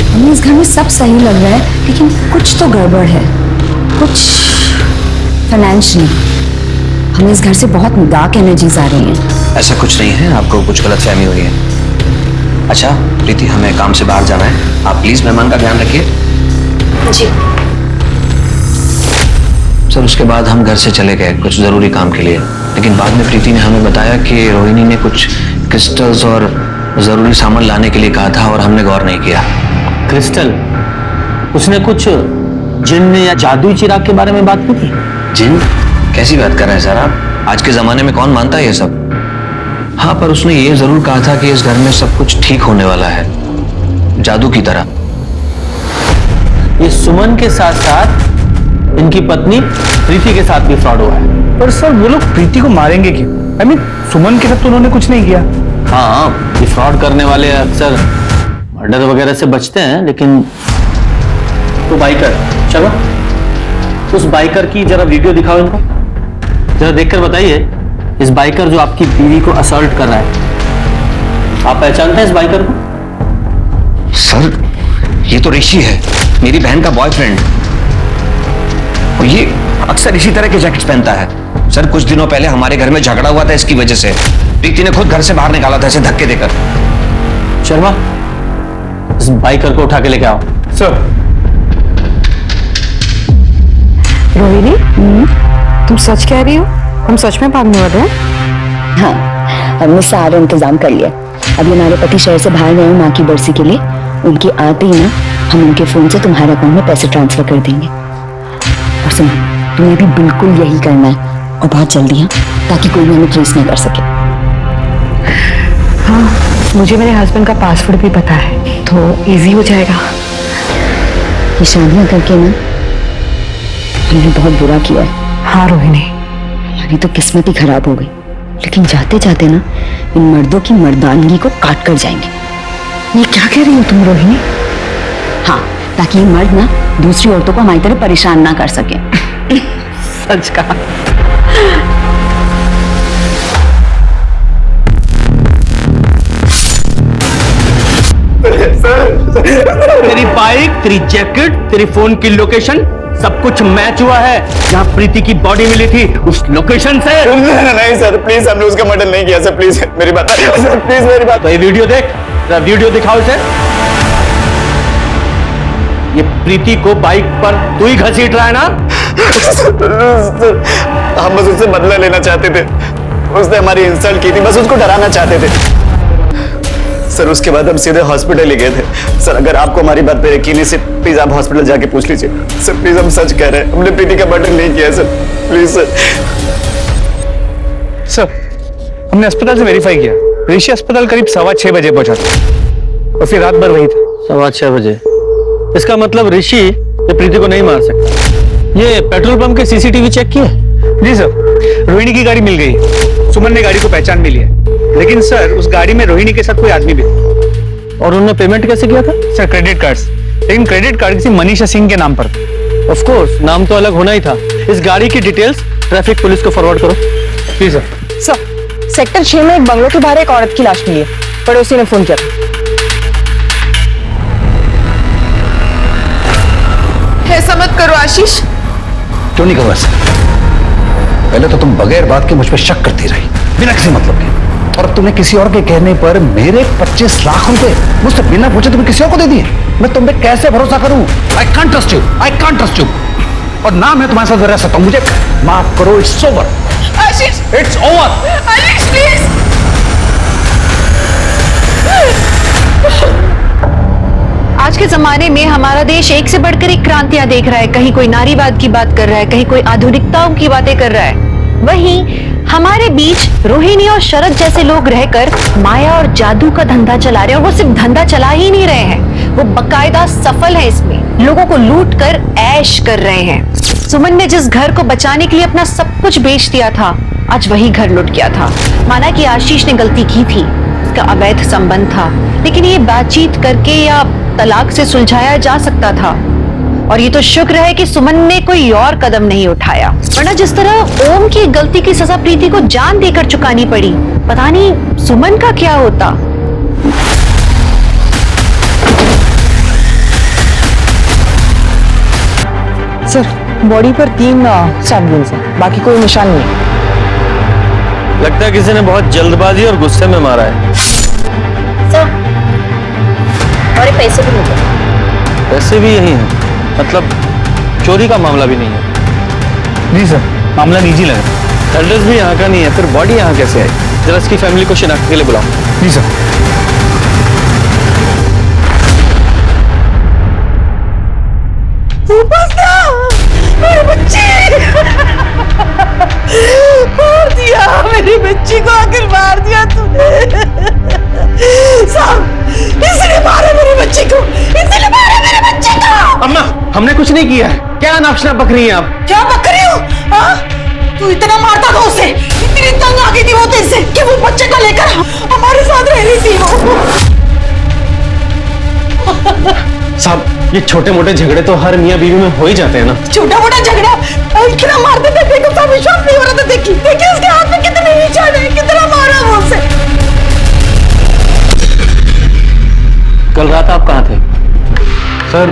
हमें इस घर में सब सही लग रहा है, लेकिन कुछ तो गड़बड़ है, कुछ फाइनेंशियली। हमें इस घर से बहुत डार्क एनर्जीज आ रही हैं। ऐसा कुछ नहीं है, आपको कुछ गलतफहमी हुई है। अच्छा प्रीति, हमें काम से बाहर जाना है, आप प्लीज मेहमान का ध्यान रखिए। जी सर उसके बाद हम घर से चले गए कुछ जरूरी काम के लिए, लेकिन बाद में प्रीति ने हमें बताया कि रोहिणी ने कुछ क्रिस्टल्स और जरूरी सामान लाने के लिए कहा था और हमने गौर नहीं किया। क्रिस्टल? उसने कुछ जिन्न या जादुई चिराग के बारे में बात की थी? जिन? कैसी बात कर रहे हैं सर आप? आज के जमाने में कौन मानता है ये सब? हाँ, पर उसने ये जरूर कहा था कि इस घर में सब कुछ ठीक होने वाला है, जादू की तरह। ये सुमन के साथ साथ इनकी पत्नी प्रीति के साथ भी फ्रॉड हुआ है। पर सर वो लोग प्रीति को मारेंगे क्यों? आई मीन सुमन के साथ तो उन्होंने कुछ नहीं किया। हाँ, ये फ्रॉड करने वाले अक्सर मर्डर वगैरह से बचते हैं, लेकिन तो बाइकर, चलो उस बाइकर की जरा वीडियो दिखाओ इनको, जरा देखकर बताइए इस बाइकर जो आपकी बीवी को असॉल्ट कर रहा है, आप पहचानते हैं इस बाइकर को? सर ये तो ऋषि है, मेरी बहन का बॉयफ्रेंड, और ये अक्सर इसी तरह के जैकेट्स पहनता है। सर कुछ दिनों पहले हमारे घर में झगड़ा हुआ था इसकी वजह से, प्रीति ने खुद घर से बाहर निकाला था इसे धक्के देकर। शर्मा, इस बाइकर को उठा के लेके आओ। सर रोहिणी, तुम सच कह रही हो? हम सच में भागने वाले हैं? हाँ, हमने सारा इंतजाम कर लिया। अभी हमारे पति शहर से बाहर गए हैं माँ की बरसी के लिए। उनके आते ही ना हम उनके फोन से तुम्हारे अकाउंट में पैसे ट्रांसफर कर देंगे। और सुनो, तुम्हें भी बिल्कुल यही करना है, और बहुत जल्दी, हाँ, ताकि कोई हमें ट्रेस नहीं कर सके। हाँ, मुझे मेरे हस्बैंड का पासवर्ड भी पता है, तो इजी हो जाएगा। ये शादियां करके ना हमने बहुत बुरा किया है। हाँ रोहिणी, हमारी तो किस्मत ही खराब हो गई, लेकिन जाते जाते ना इन मर्दों की मर्दानगी को काट कर जाएंगे। ये क्या कह रही हो तुम रोहिणी? हाँ, ताकि ये मर्द ना दूसरी औरतों को हमारी तरह परेशान ना कर सके। सच कहा। तेरी बाइक, तेरी जैकेट, तेरी फोन की लोकेशन सब कुछ मैच हुआ है। जहाँ प्रीति की बॉडी मिली थी उस लोकेशन से। नहीं सर प्लीज, हमने उसका मर्डर नहीं किया सर, प्लीज मेरी बात सर, प्लीज मेरी बात। तो ये वीडियो देख, वीडियो दिखाओ इसे। ये प्रीति को बाइक पर तू ही घसीट रहा है ना? हम बस उससे बदला लेना चाहते थे, उसने हमारी इंसल्ट की थी, बस उसको डराना चाहते थे सर। उसके बाद हम सीधे हॉस्पिटल ही गए थे सर। अगर आपको हमारी बात पे यकीन है सर, प्लीज आप हॉस्पिटल जाके पूछ लीजिए सर, प्लीज हम सच कह रहे हैं, हमने प्रीति का मर्डर नहीं किया सर, प्लीज सर। सर हमने अस्पताल से वेरीफाई किया, ऋषि अस्पताल करीब 6:15 बजे पहुंचा था और फिर रात भर वही था। 6:15 बजे? इसका मतलब ऋषि ये प्रीति को नहीं मार सकता। ये पेट्रोल पंप के सीसीटीवी चेक किए? जी सर, रोहिणी की गाड़ी मिल गई, सुमन ने गाड़ी को पहचान भी लिया, लेकिन सर उस गाड़ी में रोहिणी के साथ कोई आदमी भी था। और उन्होंने पेमेंट कैसे किया था? सर क्रेडिट कार्ड, लेकिन क्रेडिट कार्ड किसी मनीषा सिंह के नाम पर। ऑफ कोर्स, नाम तो अलग होना ही था। इस गाड़ी की डिटेल्स ट्रैफिक पुलिस को फॉरवर्ड करो। जी सर। सर सेक्टर 6 में एक बंगलों के बाहर एक औरत की लाश मिली है, पड़ोसी ने फोन किया था। ऐसा मत करो आशीष। क्यों नहीं करूँ ऐसा? पहले तो तुम बगैर बात के मुझ पर शक करती रही, बिना किसी मतलब के, और अब तुमने किसी और के कहने पर मेरे 25 लाख रुपए मुझसे बिना पूछे तुम्हें किसी और को दे दिए। मैं तुम पे कैसे भरोसा करूं? I can't trust you, I can't trust you. और ना मैं तुम्हारे साथ रह सकता हूं, मुझे माफ करो, it's over. Ashish, it's over. Ashish please. आज के जमाने में हमारा देश एक से बढ़कर एक क्रांतियां देख रहा है। कहीं कोई नारीवाद की बात कर रहा है, कहीं कोई आधुनिकताओं की बातें कर रहा है। वहीं हमारे बीच रोहिणी और शरद जैसे लोग रहकर माया और जादू का धंधा चला रहे हैं। और वो सिर्फ धंधा चला ही नहीं रहे हैं, वो बकायदा सफल है इसमें, लोगों को लूट कर ऐश कर रहे हैं। सुमन ने जिस घर को बचाने के लिए अपना सब कुछ बेच दिया था, आज वही घर लुट गया था। माना कि आशीष ने गलती की थी, उसका अवैध संबंध था, लेकिन ये बातचीत करके या तलाक से सुलझाया जा सकता था। और ये तो शुक्र है कि सुमन ने कोई और कदम नहीं उठाया, वरना जिस तरह ओम की गलती की सजा प्रीति को जान देकर चुकानी पड़ी, पता नहीं सुमन का क्या होता। सर, बॉडी पर 3 स्टैब वुंड्स हैं, बाकी कोई निशान नहीं है। लगता है किसी ने बहुत जल्दबाजी और गुस्से में मारा है। सर, और पैसे भी मिले। पैसे भी यही हैं, मतलब चोरी का मामला भी नहीं है। जी सर, मामला निजी लगा। एड्रेस भी यहाँ का नहीं है, फिर बॉडी यहाँ कैसे आई? जरा इसकी फैमिली को शिनाख्त के लिए बुलाओ। जी सर। मेरे बच्चे मार दिया, मेरी बच्ची को आखिर मार दिया तूने। साहब, इसने मारा मेरे बच्चे को, इसने मारा मेरे बच्चे को। अम्मा, हमने कुछ नहीं किया है। क्या नापशना बक रही हैं आप? क्या बक रही हो? हाँ? तू इतना मारता था उसे, इतनी तंग आ गई थी वो तेरे से कि वो बच्चे को लेकर हमारे साथ रह रही थी वो। साहब, ये छोटे मोटे झगड़े तो हर मियाँ बीवी में हो ही जाते हैं ना। छोटा मोटा झगड़ा इतना मारते थे, देखो सब विश्वास नहीं हो रहा था। देखिए देखिए उसके हाथ में कितने निशान है, कितना मारा वो उसे। कल रात आप कहाँ थे? सर,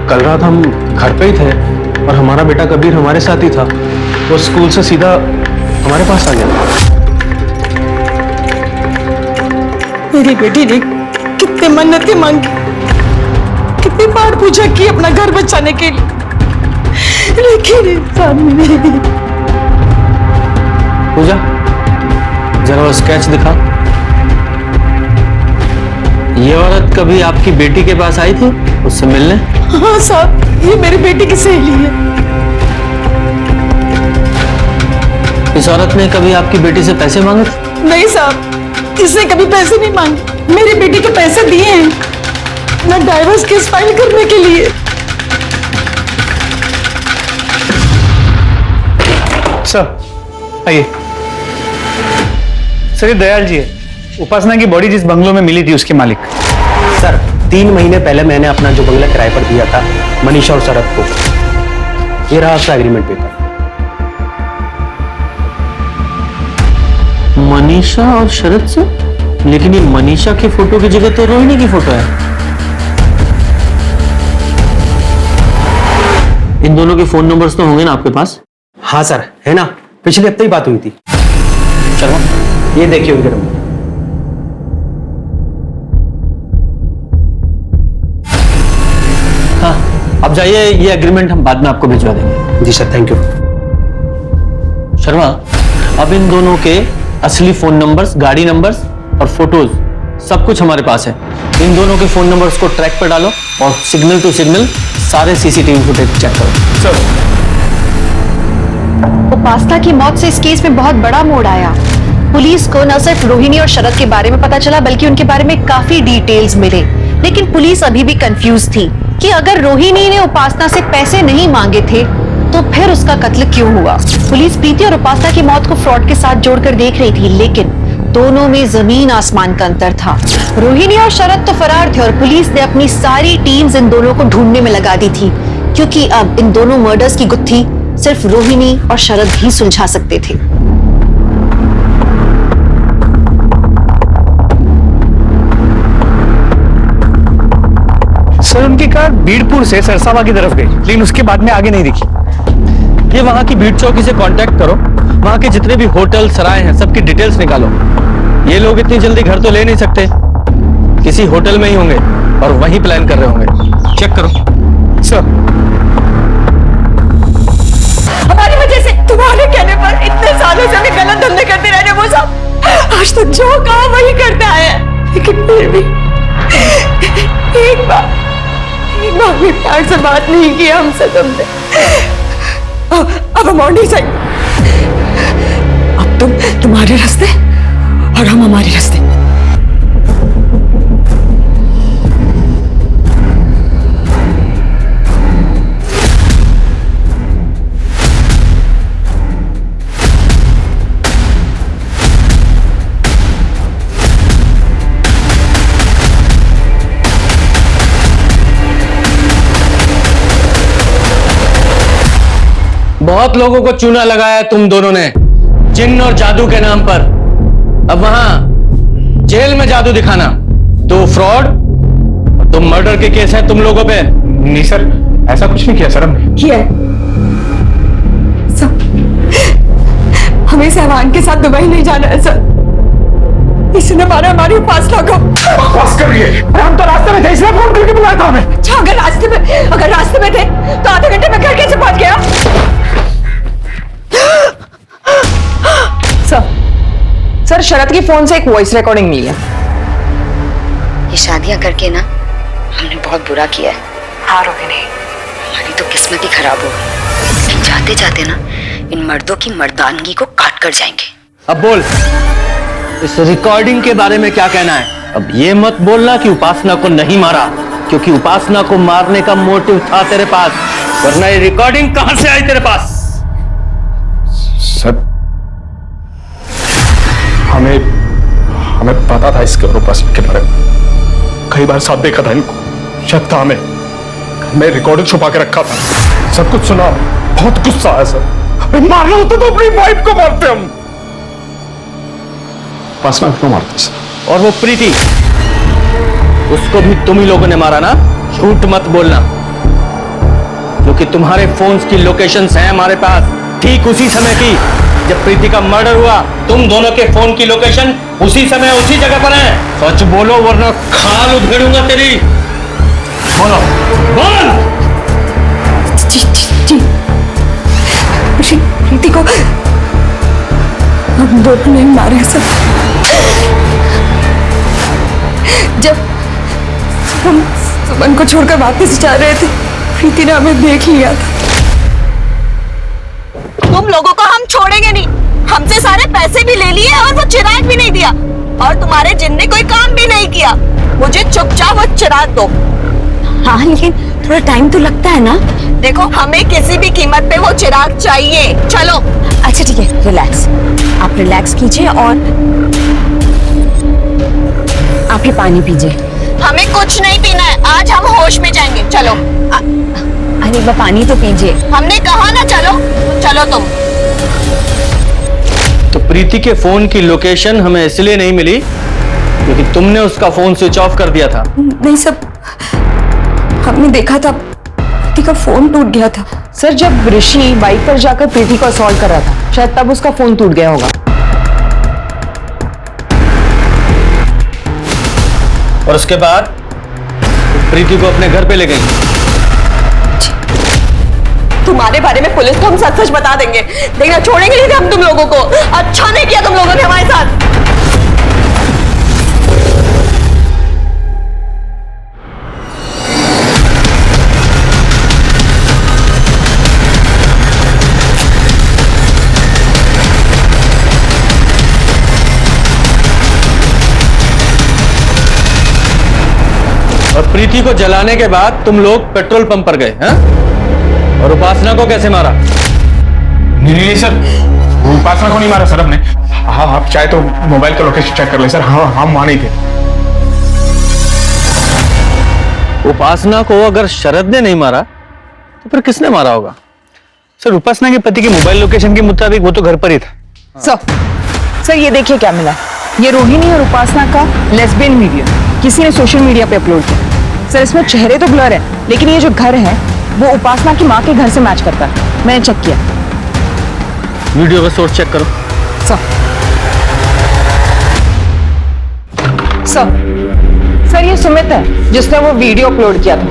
कल रात हम घर पे ही थे और हमारा बेटा कबीर हमारे साथ ही था। वो स्कूल से सीधा हमारे पास आ गया। मेरी बेटी ने कितने मन्नतें मांगी, कितनी बार पूछा कि अपना घर बचाने के लिए, लेकिन इंसान नहीं। पूजा, जरा वो स्केच दिखा। ये औरत कभी आपकी बेटी के पास आई थी उससे मिलने? हाँ साहब, ये मेरी बेटी की सहेली है। इस औरत ने कभी आपकी बेटी से पैसे मांगे थे? नहीं साहब, इसने कभी पैसे नहीं मांगे। मेरी बेटी के पैसे दिए हैं मैं डाइवोर्स केस फाइल करने के लिए। सर आइए। सर, ये दयाल जी है, उपासना की बॉडी जिस बंगलों में मिली थी उसके मालिक। सर, 3 महीने पहले मैंने अपना जो बंगला किराए पर दिया था मनीषा और शरद को, ये रहा उसका एग्रीमेंट पेपर। मनीषा और शरद से? लेकिन ये मनीषा की फोटो की जगह तो रोहिणी की फोटो है। इन दोनों के फोन नंबर्स तो होंगे ना आपके पास? हाँ सर, है ना, पिछले हफ्ते ही बात हुई थी। चलो, ये देखिए उनके नंबर। हाँ, अब जाइए, ये एग्रीमेंट हम बाद में आपको भिजवा देंगे। जी सर, थैंक यू। शर्मा, अब इन दोनों के असली फोन नंबर्स, गाड़ी नंबर्स और फोटोज सब कुछ हमारे पास है। इन दोनों के फोन नंबर्स को ट्रैक पर डालो और सिग्नल टू सिग्नल सारे सीसीटीवी फुटेज चेक करो। सर, उपासना की मौत से इस केस में बहुत बड़ा मोड़ आया। पुलिस को न सिर्फ रोहिणी और शरद के बारे में पता चला, बल्कि उनके बारे में काफी डिटेल्स मिले। लेकिन पुलिस अभी भी कंफ्यूज थी कि अगर रोहिणी ने उपासना से पैसे नहीं मांगे थे तो फिर उसका कत्ल क्यों हुआ। पुलिस प्रीति और उपासना की मौत को फ्रॉड के साथ जोड़कर देख रही थी, लेकिन दोनों में जमीन आसमान का अंतर था। रोहिणी और शरद तो फरार थे और पुलिस ने अपनी सारी टीम्स इन दोनों को ढूंढने में लगा दी थी, क्योंकि अब इन दोनों मर्डर्स की गुत्थी सिर्फ रोहिणी और शरद ही सुलझा सकते थे। सर, उनकी कार बीड़पुर से सरसावा की तरफ गई, लेकिन उसके बाद में आगे नहीं दिखी। ये वहां की भीड़ चौकी से कांटेक्ट करो, वहां के जितने भी होटल सराय हैं सबकी डिटेल्स निकालो। ये लोग इतनी जल्दी घर तो ले नहीं सकते, किसी होटल में ही होंगे और वहीं प्लान कर रहे होंगे। चेक करो। सर, हमारी वजह से, तुम्हारे कहने पर इतने सालों से हमें गलत धंधे करते रहे वो सब, आज तक जो कहा वही करते आए हैं, लेकिन फिर भी एक बार भी प्यार से बात नहीं की हमसे तुमने। अब हम और नहीं जाएंगे। अब तुम तुम्हारे रास्ते और हम हमारे रास्ते। बहुत लोगों को चूना लगाया तुम दोनों ने जिन्न और जादू के नाम पर। अब वहां जेल में जादू दिखाना, 2 फ्रॉड और 2 मर्डर के केस हैं तुम लोगों पे। नहीं सर, ऐसा कुछ नहीं किया सर हमने। किया सब, हमें सहवान के साथ दुबई नहीं जाना है सर। इसने मारा हमारी उपासना को। बस करिए, हम तो रास्ते में थे इसलिए फोन करके बुलाया था हमें। अच्छा, अगर रास्ते में थे तो आधे घंटे में घर कैसे पहुंच गया? सर, शरद की फोन से एक वॉइस रिकॉर्डिंग मिली है। ये शादियां करके ना हमने बहुत बुरा किया है। हाँ रोहिणी, हमारी तो किस्मत ही खराब हो गई। लेकिन जाते जाते ना इन मर्दों की मर्दानगी को काट कर जाएंगे। अब बोल, इस रिकॉर्डिंग के बारे में क्या कहना है? अब ये मत बोलना कि उपासना को नहीं मारा, क्योंकि उपासना को मारने का मोटिव था तेरे पास, वरना ये रिकॉर्डिंग कहां से आई तेरे पास? सर, हमें पता था इसके और उपासना के बारे में। कई बार साथ देखा था इनको, शक था हमें। मैं रिकॉर्डिंग छुपा के रखा था, सब कुछ सुना, बहुत गुस्सा आया सर। मारना होता तो अपनी वाइफ को मारते हम। उपासना क्यों मारते सर? और वो प्रीति, उसको भी तुम ही लोगों ने मारा ना? झूठ मत बोलना, क्योंकि तुम्हारे फोन्स की लोकेशंस हैं हमारे पास, ठीक उसी समय की जब प्रीति का मर्डर हुआ। तुम दोनों के फोन की लोकेशन उसी समय उसी जगह पर है। सच बोलो वरना खाल उधेड़ूंगा तेरी। बोलो, बोल। जी, प्रीति को हम दोनों नहीं मारे सर। जब हम सुमन को छोड़कर वापस जा रहे थे, प्रीति ने हमें देख लिया था। तुम लोगों को हम छोड़ेंगे नहीं। हमसे सारे पैसे भी ले लिए और वो चिराग भी नहीं दिया, और तुम्हारे जिन ने कोई काम भी नहीं किया। मुझे चुपचाप वो चिराग दो। हाँ, लेकिन थोड़ा टाइम तो लगता है ना। देखो, हमें किसी भी कीमत पे वो चिराग चाहिए। चलो। अच्छा ठीक है, रिलैक्स। आप रिलैक्स कीजिए और आप ये पानी पीजिए। हमें कुछ नहीं पीना है, आज हम होश में जाएंगे। चलो। अरे वो पानी तो पीजिए। हमने कहा ना चलो। चलो तुम। तो प्रीति के फोन की लोकेशन हमें इसलिए नहीं मिली क्योंकि तुमने उसका फोन स्विच ऑफ कर दिया था। नहीं सब, हमने देखा था प्रीति का फोन टूट गया था। सर, जब ऋषि बाइक पर जाकर प्रीति को असॉल्ट कर रहा था, शायद तब उसका फोन टूट गया होगा। और उसके बाद प्रीति को अपने घर पे ले गई। तुम्हारे बारे में पुलिस को हम सच सच बता देंगे, देखना छोड़ेंगे नहीं हम तुम लोगों को। अच्छा नहीं किया तुम लोगों ने हमारे साथ। और प्रीति को जलाने के बाद तुम लोग पेट्रोल पंप पर गए हैं? और उपासना को कैसे मारा? नहीं सर, उपासना को नहीं मारा सर हमने। हाँ, आप चाहे तो मोबाइल का लोकेशन चेक कर ले सर। हाँ, हम वहां नहीं थे। उपासना को अगर शरद ने नहीं मारा तो फिर किसने मारा होगा? सर, उपासना के पति के मोबाइल लोकेशन के मुताबिक वो तो घर पर ही था। सर ये देखिए क्या मिला। ये रोहिणी और उपासना का लेस्बियन वीडियो किसी ने सोशल मीडिया पे अपलोड किया। सर, इसमें चेहरे तो ब्लर है, लेकिन ये जो घर है वो उपासना की माँ के घर से मैच करता है, मैंने चेक किया। वीडियो का सोर्स चेक करो। सर ये सुमित है जिसने वो वीडियो अपलोड किया था।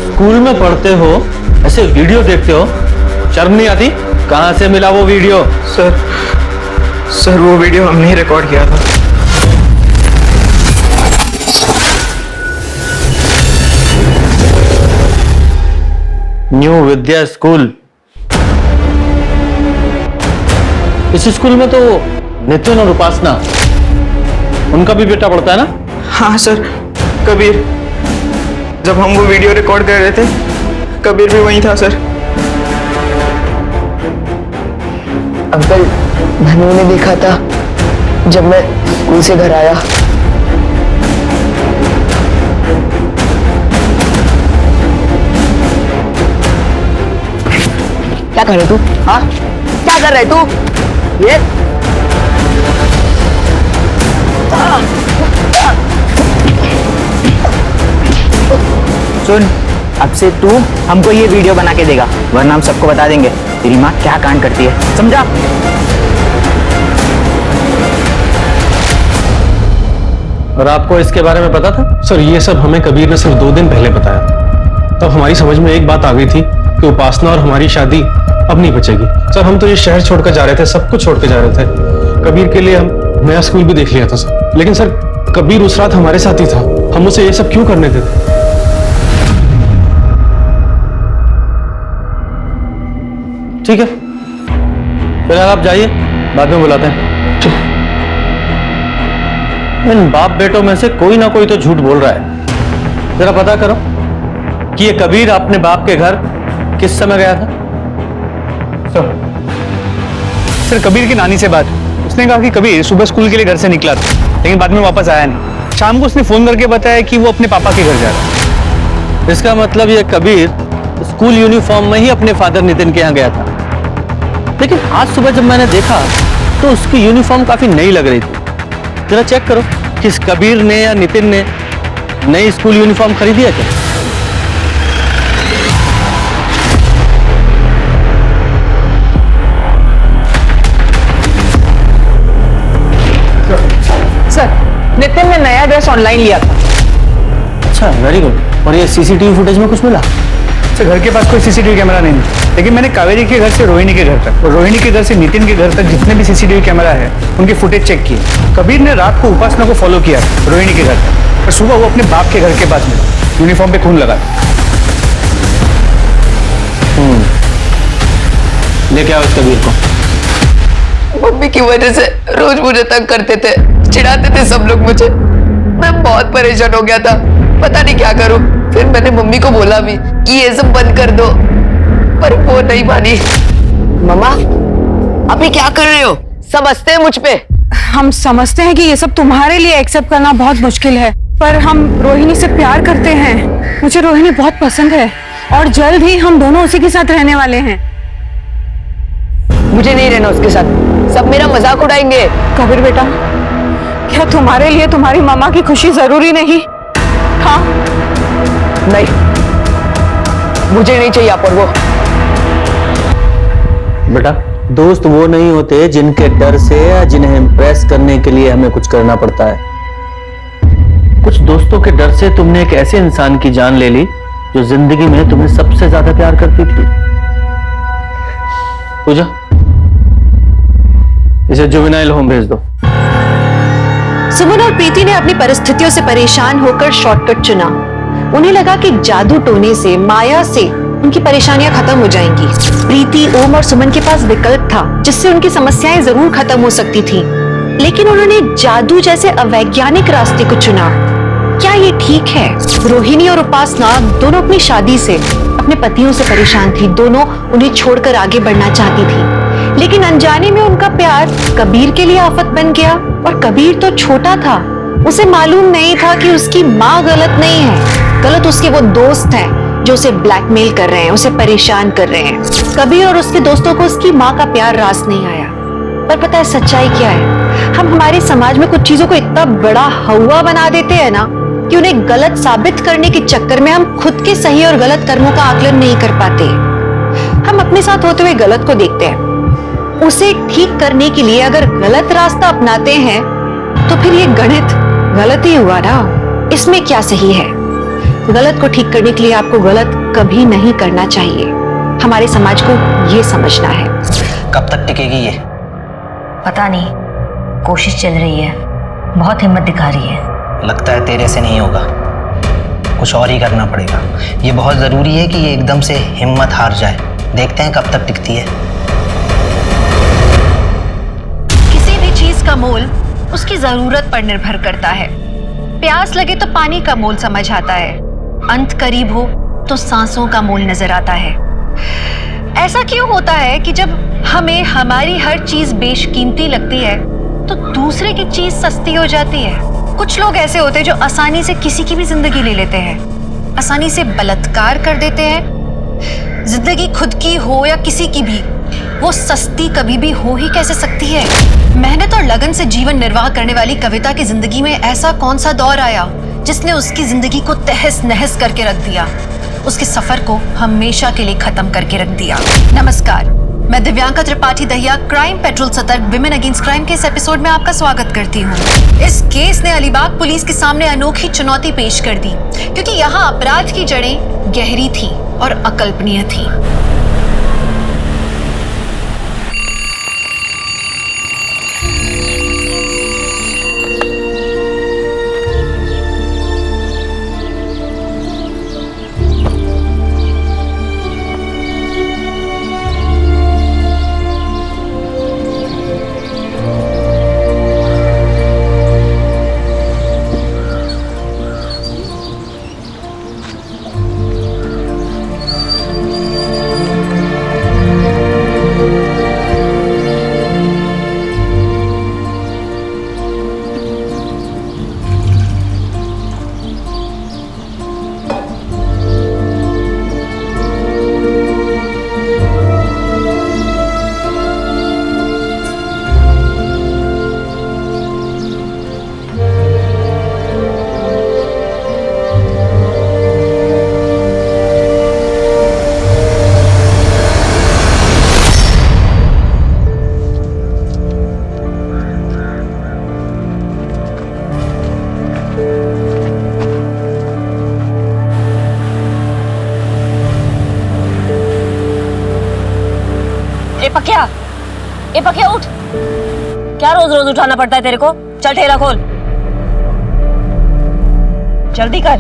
स्कूल में पढ़ते हो, ऐसे वीडियो देखते हो, शर्म नहीं आती? कहां से मिला वो वीडियो? सर वो वीडियो हमने ही रिकॉर्ड किया था। न्यू विद्या स्कूल। इस स्कूल में तो नितिन और उपासना, उनका भी बेटा पढ़ता है ना? हाँ सर, कबीर। जब हम वो वीडियो रिकॉर्ड कर रहे थे, कबीर भी वहीं था सर। अंकल, धनु ने देखा था जब मैं स्कूल से घर आया। क्या कर रहे तू? हाँ, क्या कर रहे तू? ये सुन, अब से तू हमको ये वीडियो बना के देगा, वरना हम सबको बता देंगे तेरी माँ क्या कांड करती है, समझा? और आपको इसके बारे में पता था? सर ये सब हमें कबीर ने सिर्फ 2 दिन पहले बताया। तब हमारी समझ में एक बात आ गई थी कि उपासना और हमारी शादी अब नहीं बचेगी। सर हम तो ये शहर छोड़कर जा रहे थे, सब कुछ छोड़ के जा रहे थे। कबीर के लिए हम नया स्कूल भी देख लिया था सर, लेकिन सर कबीर उस रात हमारे साथ ही था। हम उसे ये सब क्यों करने देते? ठीक है, फिलहाल आप जाइए, बाद में बुलाते हैं। इन बाप बेटों में से कोई ना कोई तो झूठ बोल रहा है। जरा पता करो कि ये कबीर अपने बाप के घर किस समय गया था। सर कबीर की नानी से बात, उसने कहा कि कबीर सुबह स्कूल के लिए घर से निकला था, लेकिन बाद में वापस आया नहीं। शाम को उसने फोन करके बताया कि वो अपने पापा के घर जा रहा है। इसका मतलब ये कबीर स्कूल यूनिफॉर्म में ही अपने फादर नितिन के यहाँ गया था। लेकिन आज सुबह जब मैंने देखा तो उसकी यूनिफॉर्म काफी नई लग रही थी। जरा चेक करो कि इस कबीर ने या नितिन ने नई स्कूल यूनिफॉर्म खरीदी है क्या? सर, नितिन ने नया ड्रेस ऑनलाइन लिया था। अच्छा, वेरी गुड। और ये सीसीटीवी फुटेज में कुछ मिला? सर घर के पास कोई सीसीटीवी कैमरा नहीं है, लेकिन मैंने कावेरी के घर से रोहिणी के घर तक और रोहिणी के घर से नितिन के घर तक जितने भी सीसीटीवी कैमरा है उनके फुटेज चेक किए। कबीर ने रात को उपासना को फॉलो किया रोहिणी के घर तक, और सुबह वो अपने बाप के घर के पास मिला, यूनिफॉर्म पे खून लगा। लेके आओ इस कबीर को। मम्मी की वजह से रोज मुझे तंग करते थे, चिढ़ाते थे सब लोग मुझे। मैं बहुत परेशान हो गया था, पता नहीं क्या करूं। फिर मैंने मम्मी को बोला भी कि ये सब बंद कर दो, पर वो नहीं मानी। मम्मा, अभी क्या कर रहे हो? सब हंसते हैं मुझ पे। हम समझते हैं कि ये सब तुम्हारे लिए एक्सेप्ट करना बहुत मुश्किल है, पर हम रोहिणी से प्यार करते हैं। मुझे रोहिणी बहुत पसंद है और जल्द ही हम दोनों उसी के साथ रहने वाले हैं। मुझे नहीं रहना उसके साथ, सब मेरा मजाक उड़ाएंगे। कबीर बेटा, क्या तुम्हारे लिए तुम्हारी मामा की खुशी जरूरी नहीं? हाँ? नहीं, मुझे नहीं चाहिए पर वो। बेटा, दोस्त वो नहीं होते जिनके डर से या जिन्हें इम्प्रेस करने के लिए हमें कुछ करना पड़ता है। कुछ दोस्तों के डर से तुमने एक ऐसे इंसान की जान ले ली जो जिंदगी में तुम्हें सबसे ज्यादा प्यार करती थी। पूजा, इसे जुवेनाइल होम भेज दो। सुमन और प्रीति ने अपनी परिस्थितियों से परेशान होकर शॉर्टकट चुना। उन्हें लगा कि जादू टोने से, माया से उनकी परेशानियां खत्म हो जाएंगी। प्रीति, ओम और सुमन के पास विकल्प था जिससे उनकी समस्याएं जरूर खत्म हो सकती थीं। लेकिन उन्होंने जादू जैसे अवैज्ञानिक रास्ते को चुना। क्या ये ठीक है? रोहिणी और उपासना दोनों अपनी शादी से, अपने पतियों से परेशान थी। दोनों उन्हें छोड़कर आगे बढ़ना चाहती थी, लेकिन अनजाने में उनका प्यार कबीर के लिए आफत बन गया। और कबीर तो छोटा था, उसे मालूम नहीं था कि उसकी माँ गलत नहीं है, गलत उसके वो दोस्त हैं जो उसे ब्लैकमेल कर रहे हैं, उसे परेशान कर रहे हैं। कबीर और उसके दोस्तों को उसकी माँ का प्यार रास नहीं आया। पर पता है सच्चाई क्या है? हम हमारे समाज में कुछ चीजों को इतना बड़ा हवा बना देते हैं ना कि उन्हें गलत साबित करने के चक्कर में हम खुद के सही और गलत कर्मों का आकलन नहीं कर पाते। हम अपने साथ होते हुए गलत को देखते हैं, उसे ठीक करने के लिए अगर गलत रास्ता अपनाते हैं तो फिर ये गणित गलत ही हुआ ना। इसमें क्या सही है? गलत को ठीक करने के लिए आपको गलत कभी नहीं करना चाहिए। हमारे समाज को ये समझना है। कब तक टिकेगी ये? पता नहीं, कोशिश चल रही है, बहुत हिम्मत दिखा रही है। लगता है तेरे से नहीं होगा, कुछ और ही करना पड़ेगा। ये बहुत जरूरी है कि ये एकदम से हिम्मत हार जाए। देखते हैं कब तक टिकती है। किसी भी चीज का मोल उसकी जरूरत पर निर्भर करता है। प्यास लगे तो पानी का मोल समझ आता है, अंत करीब हो तो सांसों का मोल नजर आता है। ऐसा क्यों होता है कि जब हमें हमारी हर चीज बेशकीमती लगती है तो दूसरे की चीज सस्ती हो जाती है? कुछ लोग ऐसे होते हैं जो आसानी से किसी की भी जिंदगी ले लेते हैं, आसानी से बलात्कार कर देते हैं। जिंदगी खुद की हो या किसी की भी, वो सस्ती कभी भी हो ही कैसे सकती है? मेहनत और लगन से जीवन निर्वाह करने वाली कविता की जिंदगी में ऐसा कौन सा दौर आया जिसने उसकी जिंदगी को तहस नहस करके रख दिया, उसके सफर को हमेशा के लिए खत्म करके रख दिया। नमस्कार, मैं दिव्यांका त्रिपाठी दहिया क्राइम पेट्रोल सतर्क विमेन अगेंस्ट क्राइम के इस एपिसोड में आपका स्वागत करती हूँ। इस केस ने अलीबाग पुलिस के सामने अनोखी चुनौती पेश कर दी, क्योंकि यहाँ अपराध की जड़ें गहरी थी और अकल्पनीय थी। ए पकिया उठ, क्या रोज रोज उठाना पड़ता है तेरे को? चल ठेला खोल, जल्दी कर।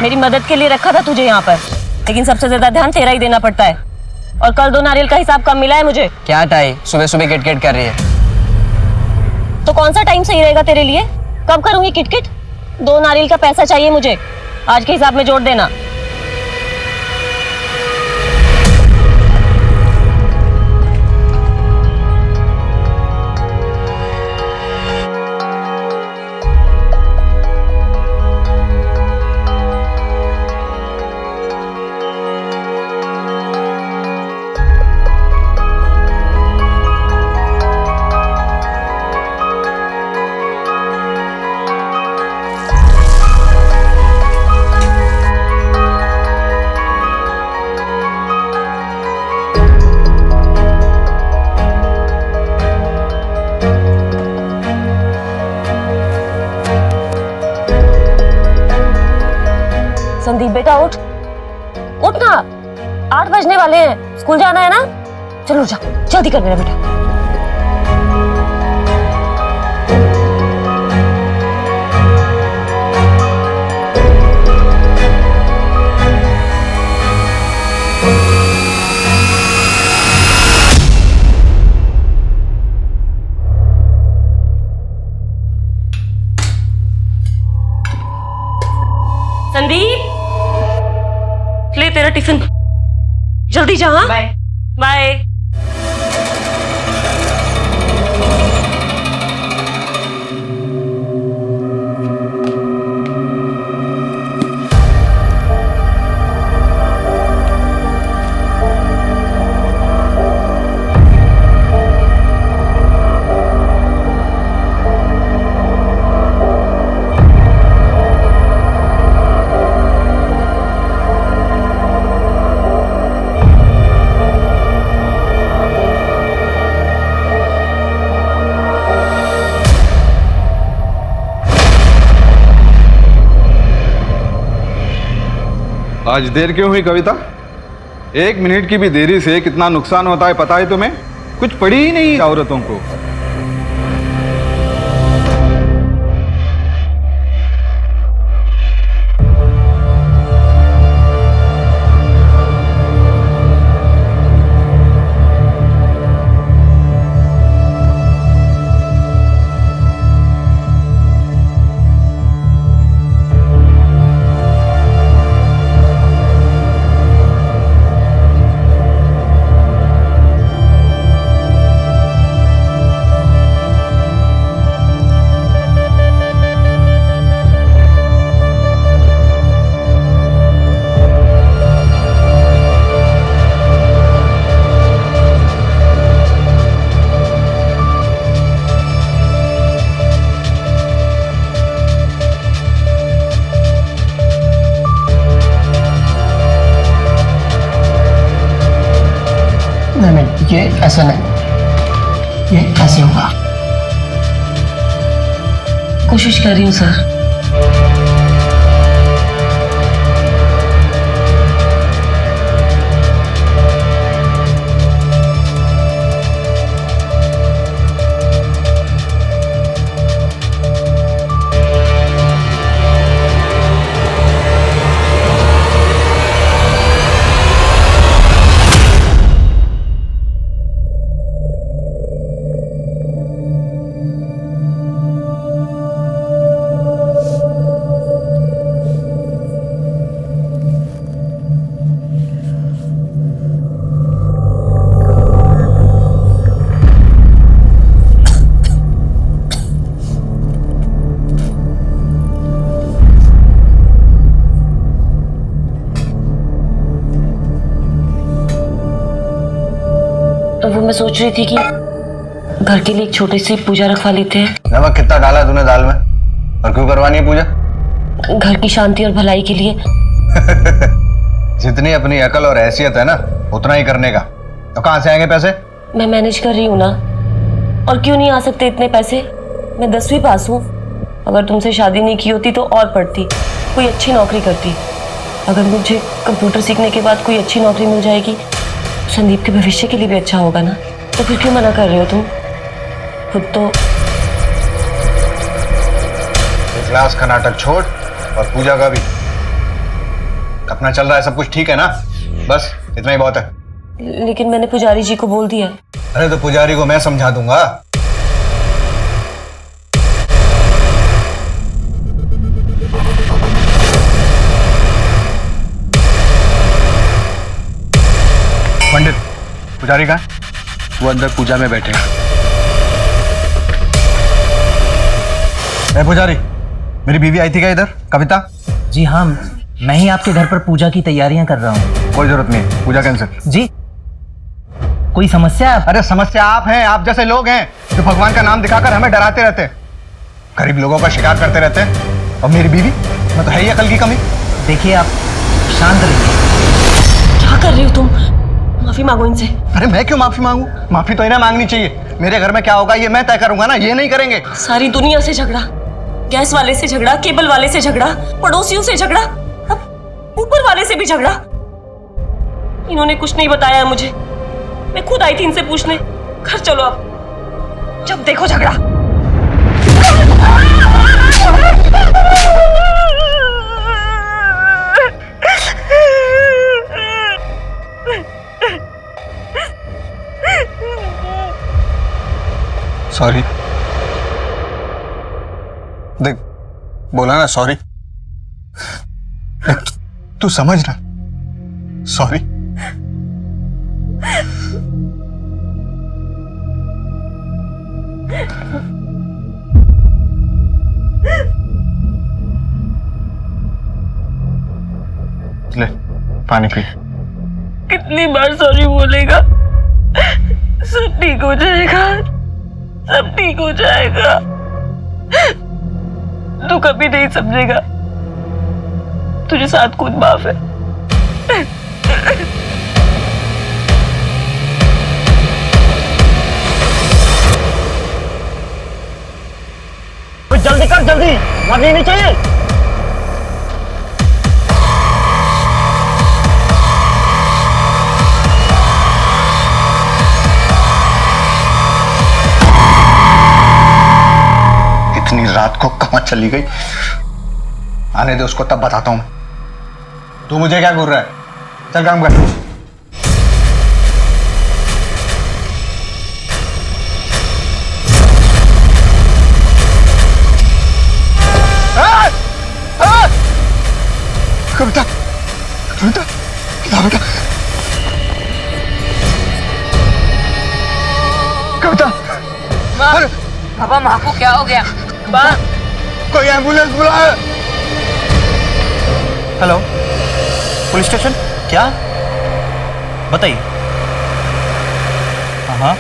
मेरी मदद के लिए रखा था तुझे यहाँ पर, लेकिन सबसे ज्यादा ध्यान तेरा ही देना पड़ता है। और कल 2 नारियल का हिसाब कम मिला है मुझे। क्या टाई सुबह सुबह किटकिट कर रही है? तो कौन सा टाइम सही रहेगा तेरे लिए? कब करूंगी किटकिट? 2 नारियल का पैसा चाहिए मुझे, आज के हिसाब में जोड़ देना। संदीप बेटा उठ, उठ ना, 8 बजने वाले हैं, स्कूल जाना है ना? चलो जा, जल्दी कर मेरा बेटा। संदीप, ले तेरा टिफिन, जल्दी जा। हाँ बाय बाय। आज देर क्यों हुई कविता? 1 मिनट की भी देरी से कितना नुकसान होता है पता है तुम्हें? कुछ पड़ी ही नहीं औरतों को। ये ऐसा नहीं, ये ऐसे होगा। कोशिश कर रही हूँ सर। वो मैं सोच रही थी कि घर के लिए एक छोटी सी पूजा रखवा लेते हैं। नमक कितना डाला तूने दाल में और क्यों करवानी है पूजा? घर की शांति और भलाई के लिए। जितनी अपनी अकल और हैसियत है ना उतना ही करने का। तो कहाँ से आएंगे पैसे? मैं मैनेज कर रही हूँ ना। और क्यों नहीं आ सकते इतने पैसे? मैं 10वीं पास हूँ। अगर तुमसे शादी नहीं की होती तो और पढ़ती, कोई अच्छी नौकरी करती। अगर मुझे कंप्यूटर सीखने के बाद कोई अच्छी नौकरी मिल जाएगी, संदीप के भविष्य के लिए भी अच्छा होगा ना। तो फिर क्यों मना कर रहे हो तुम? खुद तो क्लास का नाटक छोड़ और पूजा का भी। अपना चल रहा है सब कुछ ठीक है ना? बस इतना ही बहुत है। लेकिन मैंने पुजारी जी को बोल दिया। अरे तो पुजारी को मैं समझा दूंगा। पंडित, पुजारी कहाँ? वो अंदर पूजा में बैठे हैं। पुजारी, मेरी बीवी आई थी क्या इधर, कविता? जी हाँ, मैं ही आपके घर पर पूजा की तैयारियां कर रहा हूँ। कोई जरूरत नहीं, पूजा कैंसिल। जी, कोई समस्या? अरे समस्या आप हैं, आप जैसे लोग हैं जो भगवान का नाम दिखाकर हमें डराते रहते हैं, गरीब लोगों का शिकार करते रहते हैं। और मेरी बीवी, मैं तो है ही अकल की कमी। देखिए आप शांत रहिए। क्या कर रही हो तुम? माफी मांगो इनसे। अरे मैं क्यों माफी मांगू? माफी तो इन्हें मांगनी चाहिए। मेरे घर में क्या होगा ये मैं तय करूंगा ना, ये नहीं करेंगे। सारी दुनिया से झगड़ा, गैस वाले से झगड़ा, केबल वाले से झगड़ा, पड़ोसियों से झगड़ा, अब ऊपर वाले से भी झगड़ा। इन्होंने कुछ नहीं बताया मुझे, मैं खुद आई थी इनसे पूछने। घर चलो अब, जब देखो झगड़ा। सॉरी, देख बोला ना सॉरी। तू समझ ना, सॉरी। ले पानी पी। कितनी बार सॉरी बोलेगा? सब ठीक हो जाएगा, सब ठीक हो जाएगा। तू कभी नहीं समझेगा, तुझे साथ खुद माफ है। जल्दी कर, जल्दी, मरनी नहीं चाहिए। रात को कहाँ चली गई? आने दे उसको, तब बताता हूं मैं। तू मुझे क्या घूर रहा है? चल काम कर। कविता, कविता, क्या बेटा? कविता, पापा माँ को क्या हो गया? कोई एम्बुलेंस बुलाए। Hello, police station? क्या बताइए। हाँ,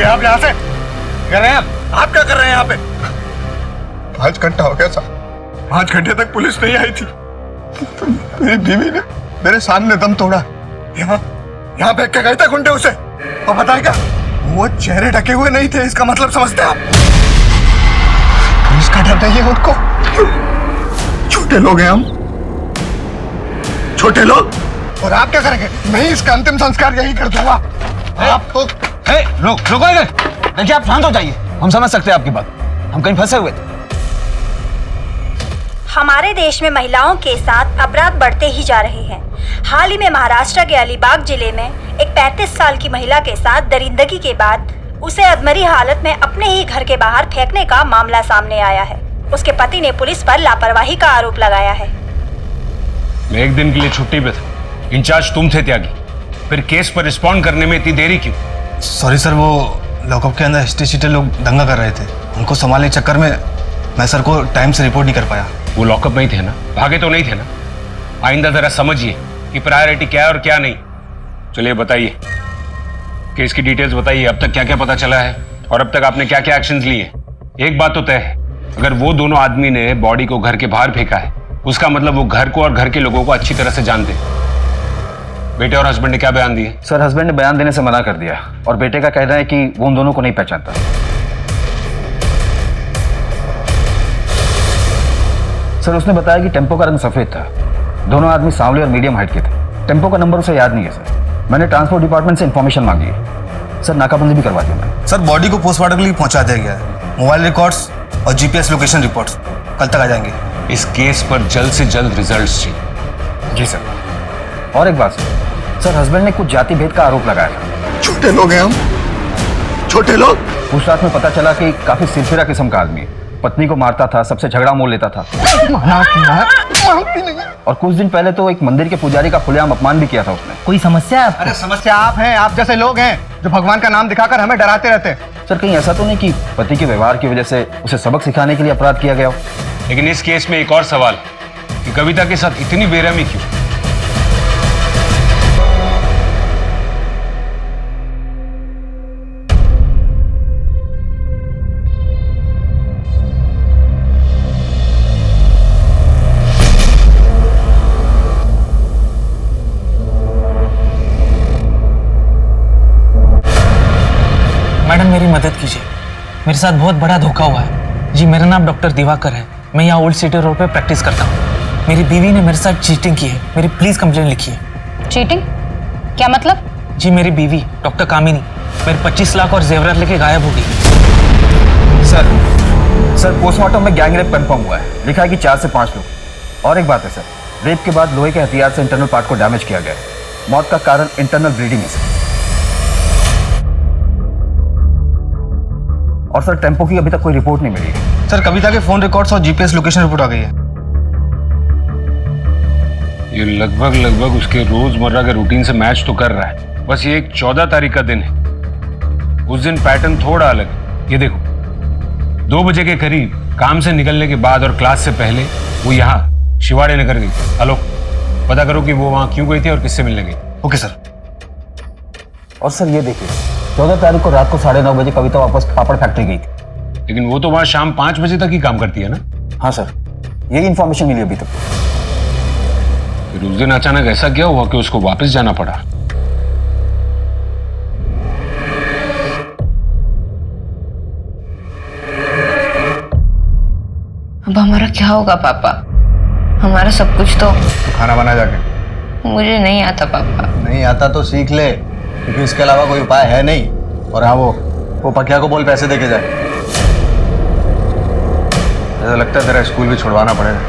आप यहाँ से कर रहे हैं? आप क्या कर रहे हैं यहाँ पे? 5 घंटा हो गया साहब, 5 घंटे तक पुलिस नहीं आई थी। मेरी बीवी ने मेरे सामने दम तोड़ा। यहाँ पे क्या कहते गुंडे उसे? और बताए क्या, वो चेहरे ढके हुए नहीं थे, इसका मतलब समझते हैं आप? पुलिस का डर नहीं है उनको। छोटे लोग हैं हम, छोटे लोग। और आप क्या करेंगे? मैं इसका अंतिम संस्कार यही कर दूंगा। आप तो रुको, देखिए आप शांत हो जाइए। हम समझ सकते हैं आपकी बात, हम कहीं फंसे हुए थे। हमारे देश में महिलाओं के साथ अपराध बढ़ते ही जा रहे हैं। हाल ही में महाराष्ट्र के अलीबाग जिले में एक 35 साल की महिला के साथ दरिंदगी के बाद उसे अधमरी हालत में अपने ही घर के बाहर फेंकने का मामला सामने आया है। उसके पति ने पुलिस पर लापरवाही का आरोप लगाया है। मैं एक दिन के लिए छुट्टी पे था, इंचार्ज तुम थे त्यागी, फिर केस पर रिस्पॉन्ड करने में इतनी देरी क्यों? सॉरी सर, वो लॉकअप के अंदर हिस्ट्री लोग दंगा कर रहे थे, उनको संभालने के चक्कर में मैं सर को टाइम से रिपोर्ट नहीं कर पाया। वो लॉकअप में ही थे ना, भागे तो नहीं थे ना? आइंदा जरा समझिए कि प्रायोरिटी क्या है और क्या नहीं। चलिए बताइए, केस की डिटेल्स बताइए। अब तक क्या क्या पता चला है और अब तक आपने क्या क्या एक्शंस लिए? एक बात तो तय है, अगर वो दोनों आदमी ने बॉडी को घर के बाहर फेंका है, उसका मतलब वो घर को और घर के लोगों को अच्छी तरह से जानते हैं। बेटे और हस्बैंड ने क्या बयान दिए? सर, हस्बैंड ने बयान देने से मना कर दिया और बेटे का कहना है कि वो उन दोनों को नहीं पहचानता। सर, उसने बताया कि टेम्पो का रंग सफेद था, दोनों आदमी सांवले और मीडियम हाइट के थे। टेम्पो का नंबर उसे याद नहीं है सर। मैंने ट्रांसपोर्ट डिपार्टमेंट से इंफॉर्मेशन मांगी है सर, नाकाबंदी भी करवा दी मैंने। सर, बॉडी को पोस्टमार्टम के लिए पहुंचा दिया गया है। मोबाइल रिकॉर्ड्स और जीपीएस लोकेशन रिपोर्ट्स कल तक आ जाएंगे। इस केस पर जल्द से जल्द रिजल्ट्स चाहिए। जी सर। और एक बात सर, हस्बैंड ने कुछ जाति भेद का आरोप लगाया था। छोटे लोग हैं हम, छोटे लोग। पूछताछ में पता चला कि काफी सिरफिरा किस्म का आदमी है, पत्नी को मारता था, सबसे झगड़ा मोल लेता था। और कुछ दिन पहले तो एक मंदिर के पुजारी का खुलेआम अपमान भी किया था उसने। कोई समस्या है? अरे समस्या आप हैं, आप जैसे लोग हैं जो भगवान का नाम दिखाकर हमें डराते रहते हैं। सर, कहीं ऐसा तो नहीं कि पति के व्यवहार की वजह से उसे सबक सिखाने के लिए अपराध किया गया हो? लेकिन इस केस में एक और सवाल कि कविता के साथ इतनी बेरहमी क्यों? मैडम, मेरी मदद कीजिए, मेरे साथ बहुत बड़ा धोखा हुआ है। जी, मेरा नाम डॉक्टर दिवाकर है, मैं यहाँ ओल्ड सिटी रोड पे प्रैक्टिस करता हूँ। मेरी बीवी ने मेरे साथ चीटिंग की है, मेरी प्लीज कंप्लेंट लिखिए। चीटिंग? क्या मतलब? जी, मेरी बीवी डॉक्टर कामिनी मेरे 25 लाख और जेवरात लेके गायब हो गई। सर, पोस्टमार्टम में गैंग रेप कंफर्म हुआ है, लिखा है कि 4 से 5 लोग। और एक बात है सर, रेप के बाद लोहे के हथियार से इंटरनल पार्ट को डैमेज किया गया है। मौत का कारण इंटरनल ब्लीडिंग है सर। और सर, टेम्पो की अभी तक कोई रिपोर्ट नहीं मिली है। सर, कविता के फोन रिकॉर्ड्स और जीपीएस लोकेशन रिपोर्ट आ गई है। ये लगभग उसके रोजमर्रा के रूटीन से मैच तो कर रहा है, बस ये एक 14 तारीख का दिन है। उस दिन पैटर्न थोड़ा अलग है। ये देखो, 2 बजे के करीब काम से निकलने के बाद और क्लास से पहले वो यहाँ शिवाड़े नगर गई। हेलो, पता करो कि वो वहाँ क्यों गई थी और किससे मिलने गई। Okay sir. और सर, ये देखिए, 14 तारीख को रात को 9:30 बजे कविता वापस पापड़ फैक्ट्री गई थी। लेकिन वो तो वहाँ शाम 5 बजे तक ही काम करती है ना? हाँ सर, यही इंफॉर्मेशन मिली अभी तक। फिर उस दिन अचानक ऐसा क्या हुआ कि उसको वापस जाना पड़ा? अब हमारा क्या होगा पापा? हमारा सब कुछ तो खाना बना जाके। मुझे नहीं आता पापा। नहीं आता तो सीख ले, क्योंकि इसके अलावा कोई उपाय है नहीं। और हाँ, वो पकिया को बोल पैसे देके जाए। ऐसा लगता है तेरा स्कूल भी छुड़वाना पड़ेगा।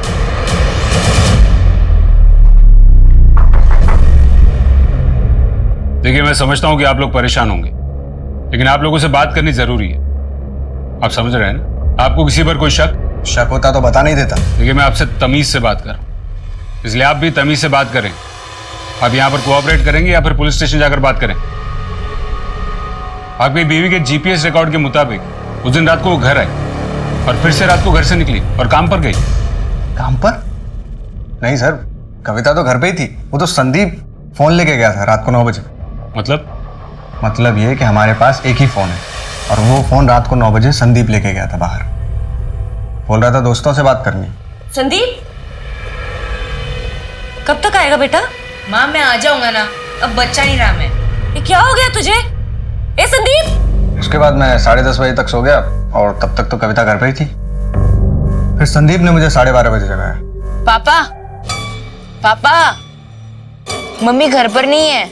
देखिए, मैं समझता हूं कि आप लोग परेशान होंगे, लेकिन आप लोगों से बात करनी जरूरी है। आप समझ रहे हैं ना? आपको किसी पर कोई शक होता तो बता नहीं देता। देखिए, मैं आपसे तमीज से बात कर रहा हूं, इसलिए आप भी तमीज से बात करें। आप यहां पर कोऑपरेट करेंगे या फिर पुलिस स्टेशन जाकर बात करें? आपकी बीवी के जीपीएस रिकॉर्ड के मुताबिक उस दिन रात को वो घर आई और फिर से रात को घर से निकली और काम पर गई। काम पर? नहीं सर, कविता तो घर पे ही थी। वो तो संदीप फोन लेके गया था रात को 9 बजे। मतलब ये कि हमारे पास एक ही फोन है और वो फोन रात को 9 बजे संदीप लेके गया था बाहर। बोल रहा था दोस्तों से बात करनी। संदीप कब तक आएगा बेटा? माँ मैं आ जाऊंगा ना, अब बच्चा नहीं रहा मैं। ये क्या हो गया तुझे? ए संदीप! उसके बाद मैं 10:30 बजे तक सो गया और तब तक तो कविता घर पे ही थी। फिर संदीप ने मुझे 12:30 बजे जगाया। पापा, पापा, मम्मी घर पर नहीं है।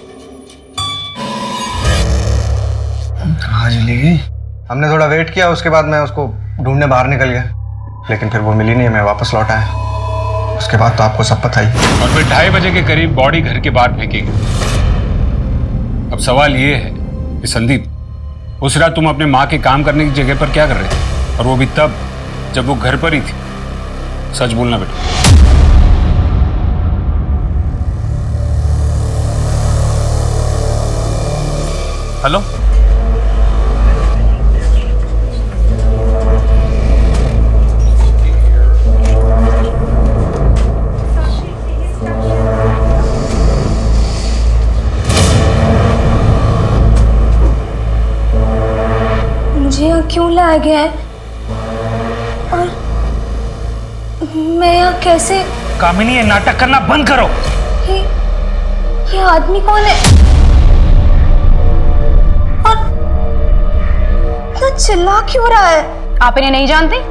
कहाँ चली गई? हमने थोड़ा वेट किया, उसके बाद मैं उसको ढूंढने बाहर निकल गया, लेकिन फिर वो मिली नहीं। मैं वापस लौट आया। उसके बाद तो आपको सब पता ही। और फिर 2:30 बजे के करीब बॉडी घर के बाहर फेंकी गई। अब सवाल ये है कि संदीप, उस रात तुम अपने माँ के काम करने की जगह पर क्या कर रहे थे, और वो भी तब जब वो घर पर ही थी? सच बोलना बेटा। हेलो, मुझे यहाँ क्यों लाया गया है और मैं यहाँ कैसे? कामिनी, ये नाटक करना बंद करो। ये आदमी कौन है और इतना चिल्ला क्यों रहा है? आप इन्हें नहीं जानते?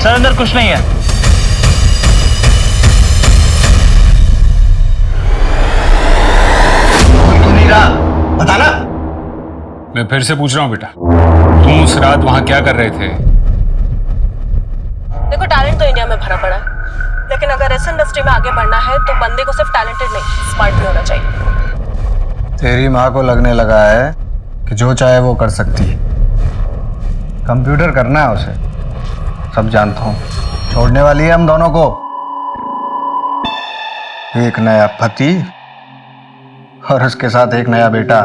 सर अंदर कुछ नहीं है। क्यों नहीं रहा? बताना। मैं फिर से पूछ रहा हूँ बेटा, तुम उस रात वहां क्या कर रहे थे? देखो, टैलेंट तो इंडिया में भरा पड़ा है, लेकिन अगर इस इंडस्ट्री में आगे बढ़ना है तो बंदे को सिर्फ टैलेंटेड नहीं, स्मार्ट भी होना चाहिए। तेरी माँ को लगने लगा है कि जो चाहे वो कर सकती है। कंप्यूटर करना है उसे, सब जानता हूँ। छोड़ने वाली है हम दोनों को। एक नया पति और उसके साथ एक नया बेटा,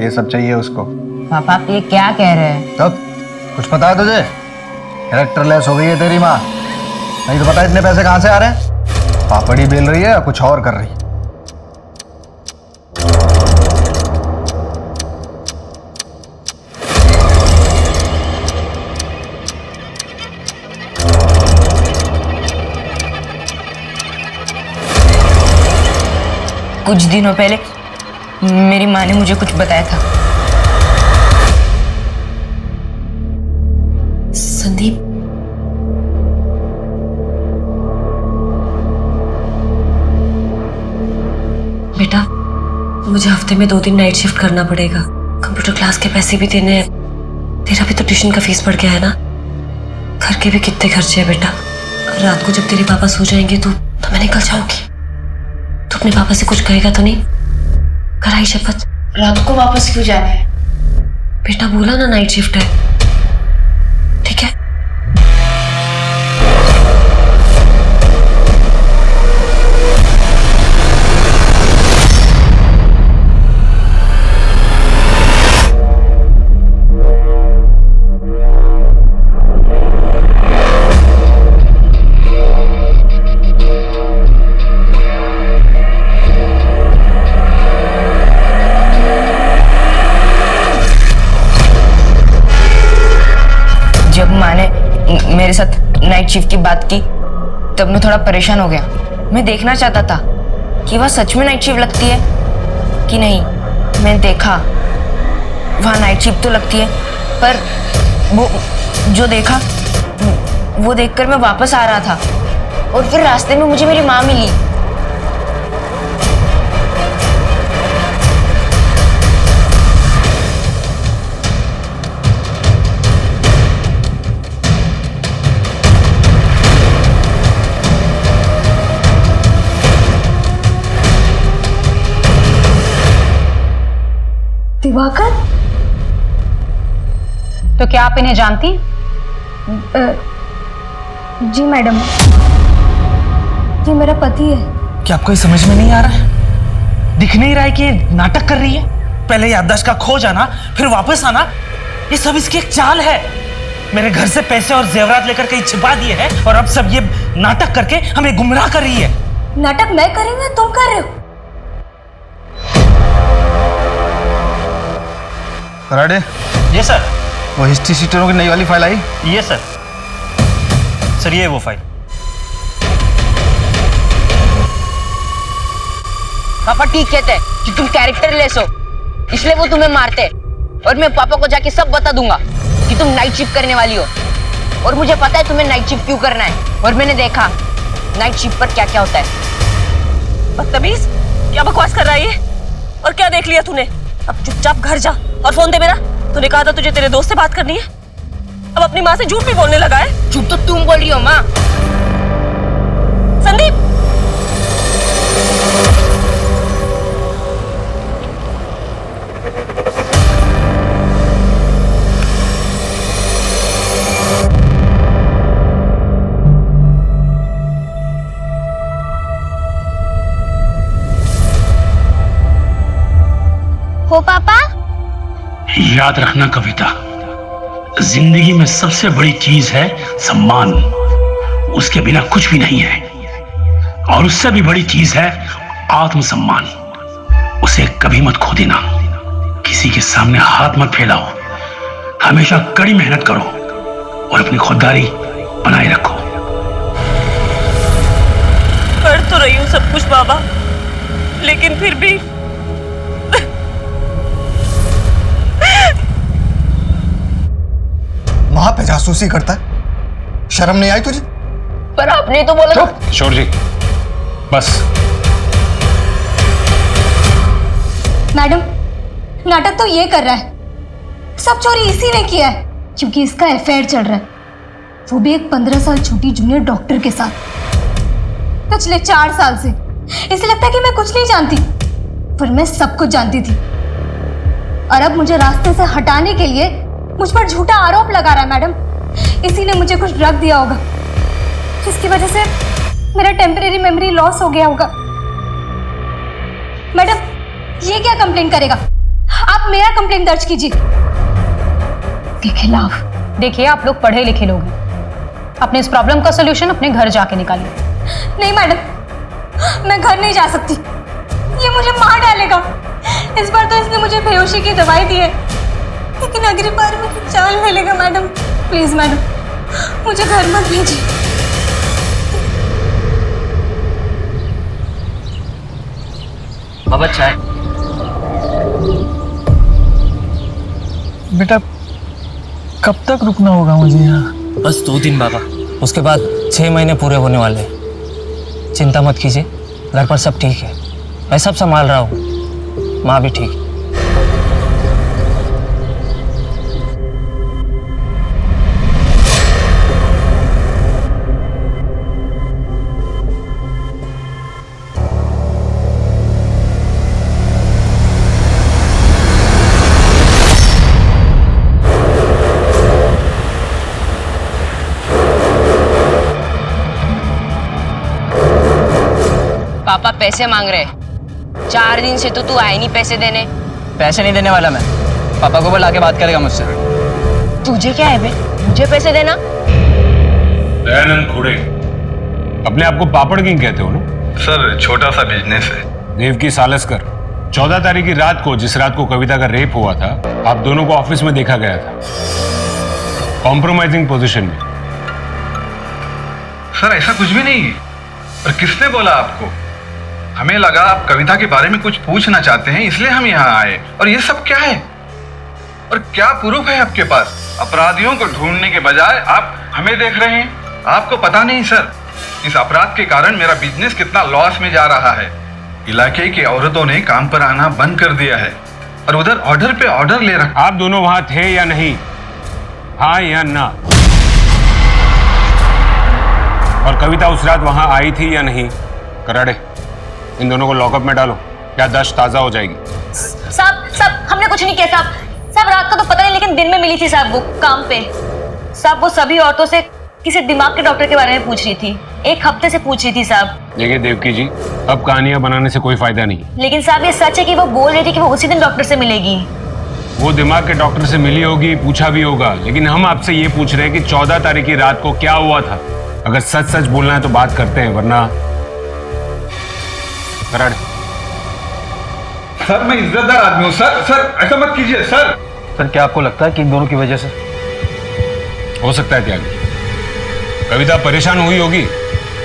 ये सब चाहिए उसको। पापा आप ये क्या कह रहे हैं? तब कुछ पता है तुझे? कैरेक्टर लेस हो गई है तेरी माँ। नहीं तो पता इतने पैसे कहाँ से आ रहे हैं? पापड़ी बेल रही है या कुछ और कर रही है? कुछ दिनों पहले मेरी माँ ने मुझे कुछ बताया था। संदीप, बेटा मुझे हफ्ते में 2 दिन नाइट शिफ्ट करना पड़ेगा। कंप्यूटर क्लास के पैसे भी देने हैं, तेरा भी तो ट्यूशन का फीस बढ़ गया है ना, घर के भी कितने खर्चे हैं बेटा। रात को जब तेरे पापा सो जाएंगे तो मैं निकल जाऊंगी। तो अपने पापा से कुछ कहेगा तो नहीं? कराई शपथ। रात को वापस क्यों जाना है? बेटा बोला ना नाइट शिफ्ट है, ठीक है? मेरे साथ नाइट शिफ्ट की बात की तब मैं थोड़ा परेशान हो गया। मैं देखना चाहता था कि वह सच में नाइट शिफ्ट लगती है कि नहीं। मैं देखा वहाँ नाइट शिफ्ट तो लगती है, पर वो जो देखा वो देखकर मैं वापस आ रहा था और फिर रास्ते में मुझे मेरी माँ मिली। दिवाकर? तो क्या आप इन्हें जानती हैं? जी मैडम, ये मेरा पति है। क्या आपको ये समझ में नहीं आ रहा है? दिख नहीं रहा है कि ये नाटक कर रही है? पहले याददाश्त का खो जाना, फिर वापस आना, ये सब इसकी एक चाल है। मेरे घर से पैसे और जेवरात लेकर कहीं छिपा दिए हैं और अब सब ये नाटक करके हमें गुमराह कर रही है। नाटक मैं कर रही हूँ या तुम कर रहे हो? कराड़े। ये सर। वो हिस्ट्री शीटरों की नई वाली फाइल आई? ये सर। सर ये वो फाइल। पापा ठीक कहते हैं कि तुम कैरेक्टर लेस हो, इसलिए वो तुम्हें मारते हैं। और मैं पापा को जाके सब बता दूंगा कि तुम नाइट शिफ्ट करने वाली हो। और मुझे पता है तुम्हें नाइट शिफ्ट क्यों करना है, और मैंने देखा नाइट शिफ्ट पर क्या क्या होता है। बदतमीज, क्या बकवास कर रहा है ये? और क्या देख लिया तूने? अब चुपचाप घर जा और फोन दे मेरा। तूने कहा था तुझे तेरे दोस्त से बात करनी है, अब अपनी माँ से झूठ भी बोलने लगा है। झूठ तो तुम बोल रही हो माँ। संदीप, हो पापा? याद रखना कविता, जिंदगी में सबसे बड़ी चीज है सम्मान। उसके बिना कुछ भी नहीं है। और उससे भी बड़ी चीज है आत्मसम्मान। उसे कभी मत खो देना। किसी के सामने हाथ मत फैलाओ। हमेशा कड़ी मेहनत करो और अपनी खुददारी बनाए रखो। कर तो रही हूँ सब कुछ बाबा, लेकिन फिर भी वहां पे जासूसी करता है, शर्म नहीं आई तुझे? पर आपने तो बोला। चुप किशोर जी, बस। मैडम, नाटक तो ये कर रहा है। सब चोरी इसी ने किया है, क्योंकि इसका अफेयर चल रहा है, वो भी एक 15 साल छोटी जूनियर डॉक्टर के साथ, पिछले 4 साल से। इसे लगता है कि मैं कुछ नहीं जानती, पर मैं सब कुछ जानती थी। और अब मुझे रास्ते से हटाने के लिए मुझ पर झूठा आरोप लगा रहा है। मैडम, इसी ने मुझे कुछ ड्रग दिया होगा, जिसकी वजह से मेरा टेम्परेरी मेमोरी लॉस हो गया होगा। मैडम, ये क्या कंप्लेंट करेगा? आप मेरा कंप्लेंट दर्ज कीजिए के खिलाफ। देखिए, आप लोग पढ़े लिखे लोग हैं, अपने इस प्रॉब्लम का सॉल्यूशन अपने घर जाके निकालिए। नहीं मैडम, मैं घर नहीं जा सकती, ये मुझे मार डालेगा। इस बार तो इसने मुझे बेहोशी की दवाई दी है, लेकिन अगली बार मुझे जान ले लेगा। मैडम प्लीज मैडम, मुझे घर मत भेजिए। बाबा चाय। बेटा कब तक रुकना होगा मुझे यहाँ? बस 2 दिन बाबा, उसके बाद 6 महीने पूरे होने वाले हैं। चिंता मत कीजिए, घर पर सब ठीक है, मैं सब संभाल रहा हूँ, माँ भी ठीक है। पापा पैसे मांग रहे, 4 दिन से तो तू आए नहीं पैसे देने। पैसे नहीं देने वाला मैं, पापा को बुला के बात करेगा मुझसे। तुझे क्या है बे, मुझे पैसे देना? दयानंद खुड़े, अपने आप को पापड़ किंग कहते हो ना? सर छोटा सा बिजनेस है। देवकी सालस्कर, 14 तारीख की रात को, जिस रात को कविता का रेप हुआ था, आप दोनों को ऑफिस में देखा गया था, कॉम्प्रोमाइजिंग पोजीशन में। सर ऐसा कुछ भी नहीं है। और किसने बोला आपको? हमें लगा आप कविता के बारे में कुछ पूछना चाहते हैं, इसलिए हम यहाँ आए। और ये सब क्या है? और क्या प्रूफ है आपके पास? अपराधियों को ढूंढने के बजाय आप हमें देख रहे हैं। आपको पता नहीं सर, इस अपराध के कारण मेरा बिजनेस कितना लॉस में जा रहा है। इलाके की औरतों ने काम पर आना बंद कर दिया है और उधर ऑर्डर पे ऑर्डर ले रहा। आप दोनों वहां थे या नहीं? हाँ या ना? और कविता उस रात वहां आई थी या नहीं? कराड़े, इन दोनों को लॉकअप में डालो, क्या दश ताजा हो जाएगी। साहब हमने कुछ नहीं किया साहब रात का तो पता नहीं, लेकिन दिन में मिली थी साहब वो काम पे। साहब वो सभी औरतों से किसी दिमाग के डॉक्टर के बारे में पूछ रही थी, 1 हफ्ते से पूछ रही थी साहब। देखिए देवकी जी, अब कहानियां बनाने से कोई फायदा नहीं। लेकिन साहब ये सच है कि वो बोल रही थी कि वो उसी दिन डॉक्टर से मिलेगी। वो दिमाग के डॉक्टर से मिली होगी, पूछा भी होगा, लेकिन हम आपसे ये पूछ रहे हैं कि 14 तारीख की रात को क्या हुआ था। अगर सच सच बोलना है तो बात करते हैं, वरना कराड़े। सर मैं इज्जतदार आदमी हूँ सर। सर ऐसा मत कीजिए सर। सर क्या आपको लगता है कि इन दोनों की वजह से? हो सकता है त्यागी, कविता परेशान हुई होगी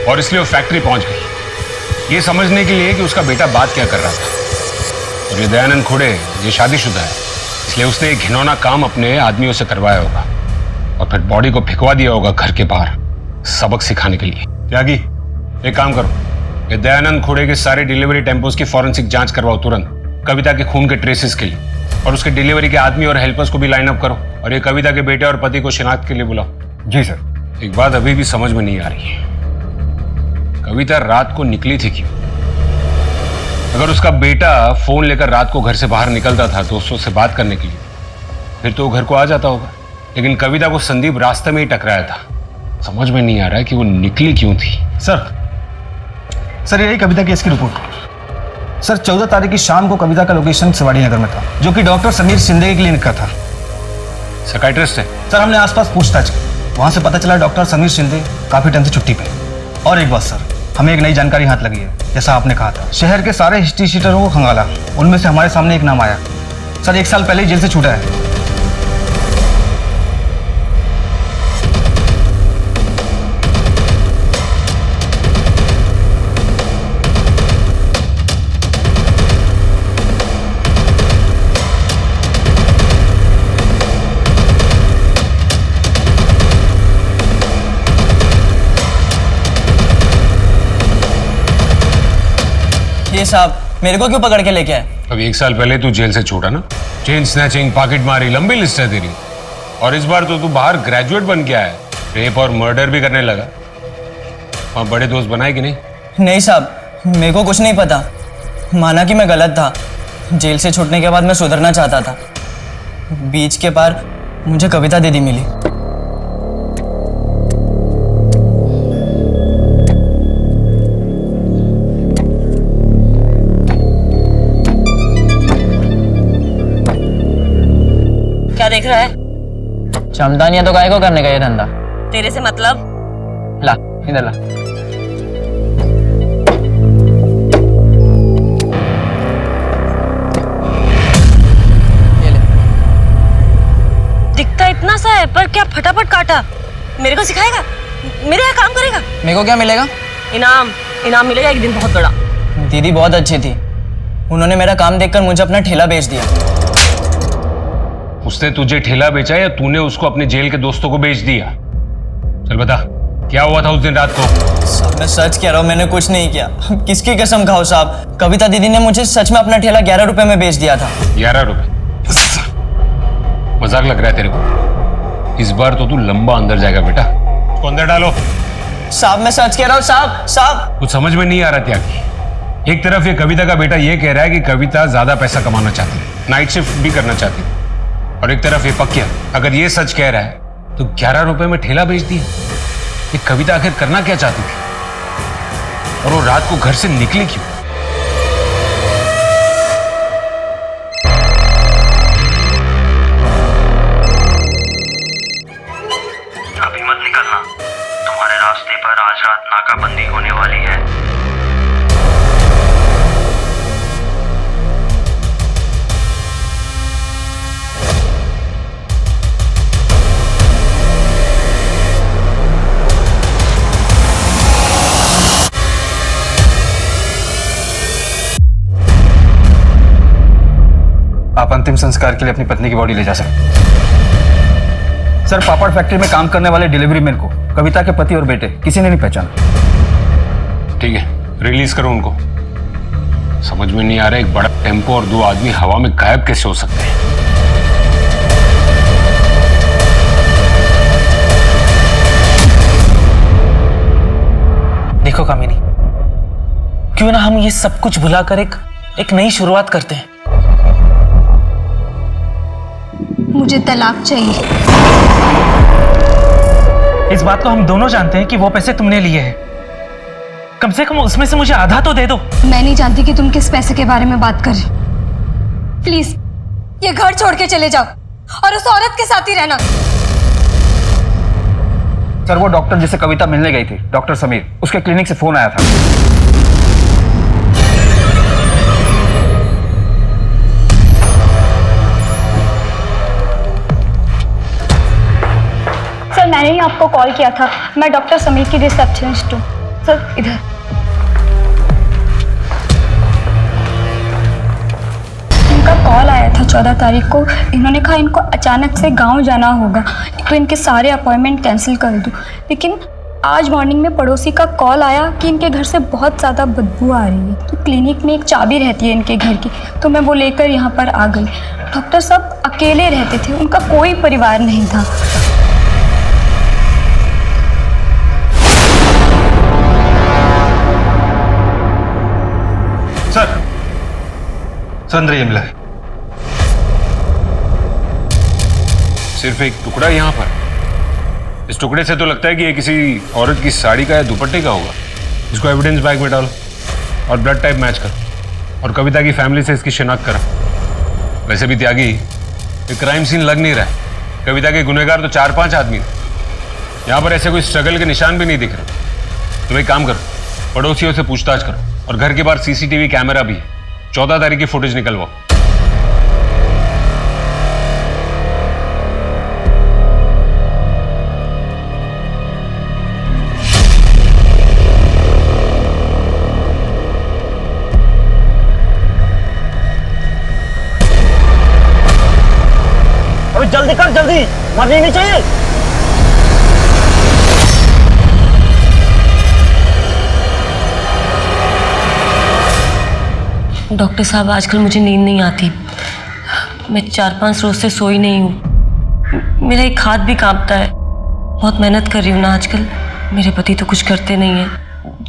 और इसलिए वो फैक्ट्री पहुंच गई, ये समझने के लिए कि उसका बेटा बात क्या कर रहा था। और ये दयानंद खुड़े ये शादीशुदा है, इसलिए उसने एक घिनौना काम अपने आदमियों से करवाया होगा और फिर बॉडी को फेंकवा दिया होगा घर के बाहर, सबक सिखाने के लिए। त्यागी एक काम करो, ये दयानंद खुड़े के सारे डिलीवरी टेम्पोस की फॉरेंसिक जांच करवाओ तुरंत, कविता के खून के ट्रेसेस के लिए, और उसके डिलीवरी के आदमी और हेल्पर्स को भी लाइन अप करो, और ये कविता के बेटे और पति को शिनाख्त के लिए बुलाओ। जी सर। एक बात अभी भी समझ में नहीं आ रही है, कविता रात को निकली थी क्यों? अगर उसका बेटा फोन लेकर रात को घर से बाहर निकलता था दोस्तों से बात करने के लिए, फिर तो वो घर को आ जाता होगा, लेकिन कविता को संदीप रास्ते में ही टकराया था। समझ में नहीं आ रहा है कि वो निकली क्यों थी। सर यही कविता केस की रिपोर्ट। सर 14 तारीख की शाम को कविता का लोकेशन शिवाड़ी नगर में था, जो कि डॉक्टर समीर शिंदे के क्लिनिक का था। साइकियाट्रिस्ट है? सर हमने आसपास पूछताछ की, वहां से पता चला डॉक्टर समीर शिंदे काफी टाइम से छुट्टी पे। और एक बात सर, हमें एक नई जानकारी हाथ लगी है। जैसा आपने कहा था, शहर के सारे हिस्ट्री शीटरों को खंगाला, उनमें से हमारे सामने एक नाम आया। सर 1 साल पहले ही जेल से छूटा है। ये साहब मेरे को क्यों पकड़ के लेके आए? अब 1 साल पहले तू जेल से छूटा ना, चेन स्नैचिंग, पॉकेट मारी, लंबी लिस्ट है तेरी। और इस बार तो तू बाहर ग्रेजुएट बन के आया है, रेप और मर्डर भी करने लगा। और बड़े दोस्त बनाए कि नहीं? नहीं साहब, मेरे को कुछ नहीं पता। माना कि मैं गलत था, जेल से छूटने के बाद मैं सुधरना चाहता था। बीच के पार मुझे कविता दीदी मिली। क्या देख रहा है? क्षमता नहीं है तो काय को करने का ये धंधा? तेरे से मतलब? ला इधर ला। दिखता इतना सा है, पर क्या फटाफट काटा। मेरे को सिखाएगा? मेरे यहाँ काम करेगा? मेरे को क्या मिलेगा? इनाम मिलेगा एक दिन, बहुत बड़ा। दीदी बहुत अच्छी थी, उन्होंने मेरा काम देखकर मुझे अपना ठेला बेच दिया। उसने तुझे ठेला बेचा या तूने उसको अपने जेल के दोस्तों को बेच दिया? चल बता, क्या हुआ था उस दिन रात को? साहब मैं सच कह रहा हूँ, मैंने कुछ नहीं किया। किसकी कसम खाओ साहब, कविता दीदी ने मुझे सच में अपना ठेला 11 रुपए में बेच दिया था। 11 रुपए? मजाक लग रहा है तेरे को? इस बार तो तू लंबा अंदर जाएगा बेटा। उसको अंदर डालो। साहब मैं सच कह रहा हूँ साहब। कुछ समझ में नहीं आ रहा त्यागी। एक तरफ ये कविता का बेटा ये कह रहा है कि कविता ज्यादा पैसा कमाना चाहती है, नाइट शिफ्ट भी करना चाहती है, और एक तरफ ये पक्या अगर ये सच कह रहा है तो 11 रुपए में ठेला बेच दिया। ये कविता आखिर करना क्या चाहती थी, और वो रात को घर से निकली क्यों? अभी मत निकलना, तुम्हारे रास्ते पर आज रात नाकाबंदी होने वाली है। अंतिम संस्कार के लिए अपनी पत्नी की बॉडी ले जा सके। सर, पापड़ फैक्ट्री में काम करने वाले डिलीवरी मैन को कविता के पति और बेटे किसी ने नहीं पहचाना। ठीक है, रिलीज करो उनको। समझ में नहीं आ रहा, एक बड़ा टेम्पो और 2 आदमी हवा में गायब कैसे हो सकते हैं। देखो कामिनी, क्यों ना हम ये सब कुछ भुलाकर एक नई शुरुआत करते हैं। मुझे तलाक चाहिए। इस बात को हम दोनों जानते हैं कि वो पैसे तुमने लिए हैं। कम से कम उसमें से मुझे आधा तो दे दो। मैं नहीं जानती कि तुम किस पैसे के बारे में बात कर रहे हो। प्लीज ये घर छोड़ के चले जाओ और उस औरत के साथ ही रहना। सर, वो डॉक्टर जिसे कविता मिलने गई थी, डॉक्टर समीर, उसके क्लिनिक से फोन आया था। सर, मैंने ही आपको कॉल किया था। मैं डॉक्टर समीर की रिसेप्शनिस्ट हूँ। सर, इधर। इनका कॉल आया था 14 तारीख को। इन्होंने कहा इनको अचानक से गांव जाना होगा, तो इनके सारे अपॉइंटमेंट कैंसिल कर दूँ। लेकिन आज मॉर्निंग में पड़ोसी का कॉल आया कि इनके घर से बहुत ज़्यादा बदबू आ रही है। तो क्लिनिक में एक चाबी रहती है इनके घर की, तो मैं वो लेकर यहाँ पर आ गई। डॉक्टर साहब अकेले रहते थे, उनका कोई परिवार नहीं था। सर, अंदर ये मिला है। सिर्फ एक टुकड़ा यहाँ पर। इस टुकड़े से तो लगता है कि ये किसी औरत की साड़ी का या दुपट्टे का होगा। इसको एविडेंस बैग में डालो और ब्लड टाइप मैच करो और कविता की फैमिली से इसकी शिनाख्त करो। वैसे भी त्यागी, ये क्राइम सीन लग नहीं रहा है। कविता के गुनहगार तो 4-5 आदमी थे। यहाँ पर ऐसे कोई स्ट्रगल के निशान भी नहीं दिख रहे। तो एक काम करो, पड़ोसियों से पूछताछ करो और घर के बाहर CCTV कैमरा भी है। 14 तारीख की फुटेज निकलवाओ। अभी जल्दी कर, जल्दी, मरनी नहीं चाहिए। डॉक्टर साहब, आजकल मुझे नींद नहीं आती। मैं 4-5 रोज से सोई नहीं हूँ। मेरा एक हाथ भी कांपता है। बहुत मेहनत कर रही हूँ ना आजकल। मेरे पति तो कुछ करते नहीं है।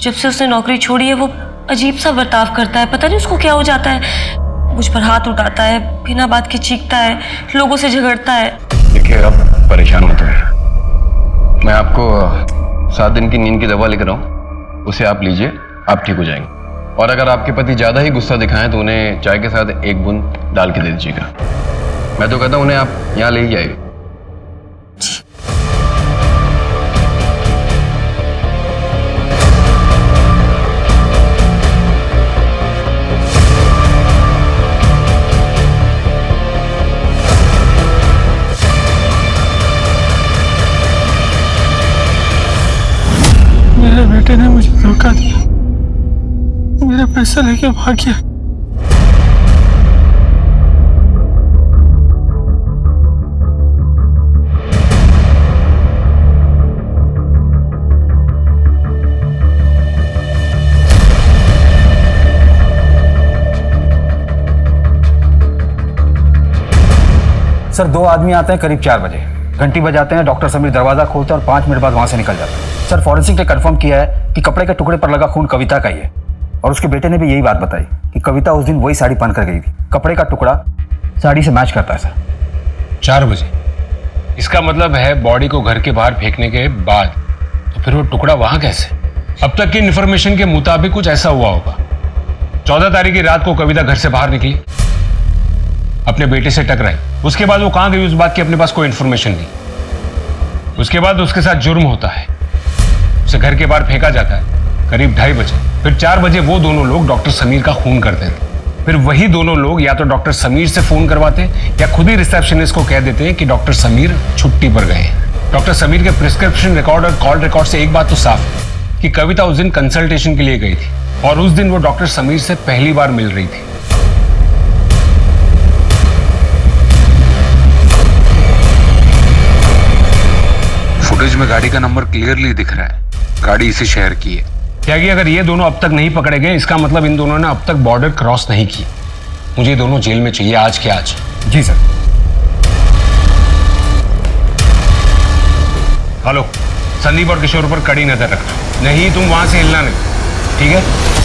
जब से उसने नौकरी छोड़ी है वो अजीब सा बर्ताव करता है। पता नहीं उसको क्या हो जाता है। मुझ पर हाथ उठाता है, बिना बात के चीखता है, लोगों से झगड़ता है। देखिए, आप परेशान मत होइए। मैं आपको 7 दिन की नींद की दवा लिख रहा हूँ, उसे आप लीजिए, आप ठीक हो जाएंगे। और अगर आपके पति ज़्यादा ही गुस्सा दिखाएं तो उन्हें चाय के साथ 1 बूंद डाल के दे दीजिएगा। मैं तो कहता हूँ उन्हें आप यहाँ ले ही जाइए। मेरे बेटे ने मुझे धोखा दिया, मेरा पैसा लेके भाग गया। सर, 2 आदमी आते हैं करीब 4 बजे। घंटी बजाते हैं, डॉक्टर समीर दरवाजा खोलते हैं और 5 मिनट बाद वहां से निकल जाते हैं। सर, फॉरेंसिक ने कंफर्म किया है कि कपड़े के टुकड़े पर लगा खून कविता का ही है और उसके बेटे ने भी यही बात बताई कि कविता उस दिन वही साड़ी पहनकर गई थी। कपड़े का टुकड़ा साड़ी से मैच करता है सर। 4 बजे? इसका मतलब है बॉडी को घर के बाहर फेंकने के बाद। तो फिर वो टुकड़ा वहां कैसे? अब तक की इन्फॉर्मेशन के मुताबिक कुछ ऐसा हुआ होगा। 14 तारीख की रात को कविता घर से बाहर निकली, अपने बेटे से टकराई। उसके बाद वो कहां गई उस बात की अपने पास कोई इन्फॉर्मेशन नहीं। उसके बाद उसके साथ जुर्म होता है, उसे घर के बाहर फेंका जाता है करीब 2:30 बजे। फिर 4 बजे वो दोनों लोग डॉक्टर समीर का खून करते थे। फिर वही दोनों लोग या तो डॉक्टर समीर से फोन करवाते या खुद ही रिसेप्शनिस्ट को कह देते हैं कि डॉक्टर समीर छुट्टी पर गए। डॉक्टर समीर के प्रिस्क्रिप्शन रिकॉर्ड और कॉल रिकॉर्ड से एक बात तो साफ है कि कविता उस दिन कंसल्टेशन के लिए गई थी और उस दिन वो डॉक्टर समीर से पहली बार मिल रही थी। फुटेज में गाड़ी का नंबर क्लियरली दिख रहा है, गाड़ी इसी शहर की है। क्या कि अगर ये दोनों अब तक नहीं पकड़े गए, इसका मतलब इन दोनों ने अब तक बॉर्डर क्रॉस नहीं की। मुझे ये दोनों जेल में चाहिए आज के आज। जी सर। हेलो, संदीप और किशोर पर कड़ी नजर रखना, नहीं तुम वहां से हिलना नहीं, ठीक है?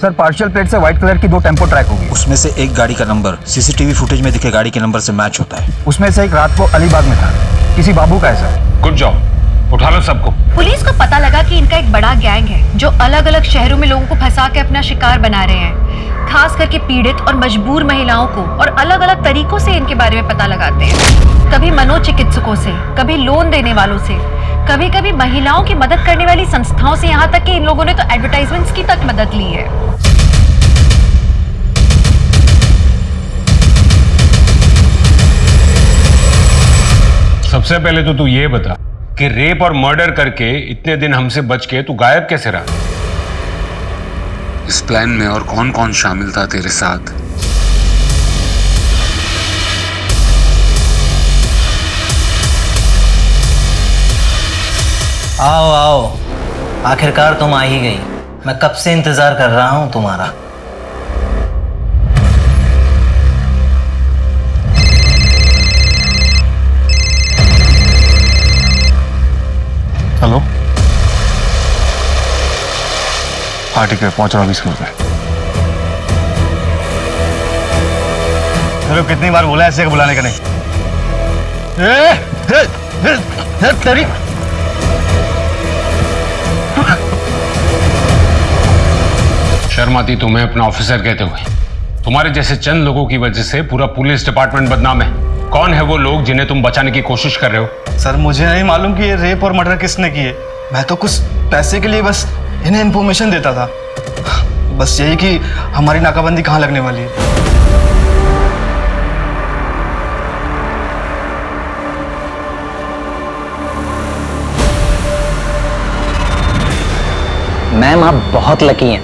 सर, पार्शियल प्लेट से व्हाइट कलर की 2 टेम्पो ट्रैक होगी। उसमें से एक गाड़ी का नंबर सीसीटीवी फुटेज में दिखे गाड़ी के नंबर से मैच होता है। उसमें से एक रात को अलीबाग में था, किसी बाबू का है सर। गुड जॉब, उठा लो सबको। पुलिस को पता लगा कि इनका एक बड़ा गैंग है जो अलग अलग शहरों में लोगों को फंसा के अपना शिकार बना रहे हैं। खास करके पीड़ित और मजबूर महिलाओं को और अलग अलग तरीकों से इनके बारे में पता लगाते हैं। कभी मनोचिकित्सकों से, कभी लोन देने वालों से, कभी कभी महिलाओं की मदद करने वाली संस्थाओं से, यहाँ तक कि इन लोगों ने तो एडवर्टाइजमेंट्स की तक मदद ली है। सबसे पहले तो तू ये बता कि रेप और मर्डर करके इतने दिन हमसे बच के तू गायब कैसे रहा? इस प्लान में और कौन कौन शामिल था तेरे साथ? आओ आओ, आखिरकार तुम आ ही गई। मैं कब से इंतजार कर रहा हूं तुम्हारा। हेलो, हाँ ठीक है, पहुंच रहा हूँ 20 मिनट में। हेलो, कितनी बार बोला ऐसे बुलाने का नहीं? तेरी शर्म आती तुम्हें अपना ऑफिसर कहते हुए? तुम्हारे जैसे चंद लोगों की वजह से पूरा पुलिस डिपार्टमेंट बदनाम है। कौन है वो लोग जिन्हें तुम बचाने की कोशिश कर रहे हो? सर, मुझे नहीं मालूम कि ये रेप और मर्डर किसने किए। मैं तो कुछ पैसे के लिए बस इन्हें इन्फॉर्मेशन देता था, बस यही कि हमारी नाकाबंदी कहाँ लगने वाली है। मैम, आप बहुत लकी हैं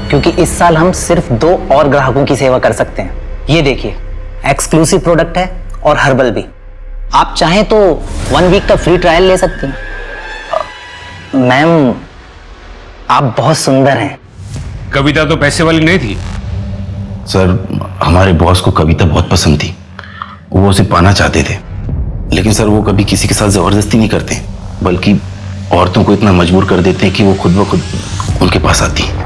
क्योंकि इस साल हम सिर्फ 2 और ग्राहकों की सेवा कर सकते हैं। ये देखिए, एक्सक्लूसिव प्रोडक्ट है और हर्बल भी। आप चाहें तो 1 वीक का फ्री ट्रायल ले सकती हैं। मैम, आप बहुत सुंदर हैं। कविता तो पैसे वाली नहीं थी। सर, हमारे बॉस को कविता बहुत पसंद थी, वो उसे पाना चाहते थे, लेकिन सर वो कभी किसी के साथ जबरदस्ती नहीं करते, बल्कि औरतों को इतना मजबूर कर देते हैं कि वो खुद ब खुद उनके पास आती हैं।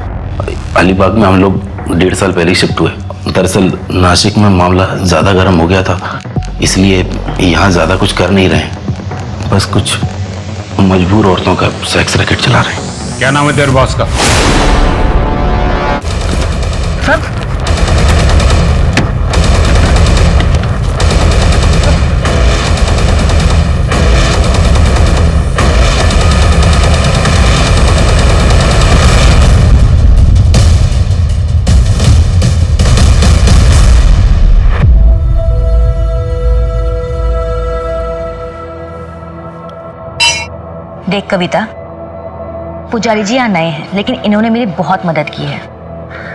अलीबाग में हम लोग 1.5 साल पहले ही शिफ्ट हुए। दरअसल नासिक में मामला ज़्यादा गर्म हो गया था, इसलिए यहाँ ज़्यादा कुछ कर नहीं रहे, बस कुछ मजबूर औरतों का सेक्स रैकेट चला रहे हैं। क्या नाम है तेरे बॉस का? सर, देख कविता, पुजारी जी यहाँ नए हैं, लेकिन इन्होंने मेरी बहुत मदद की है।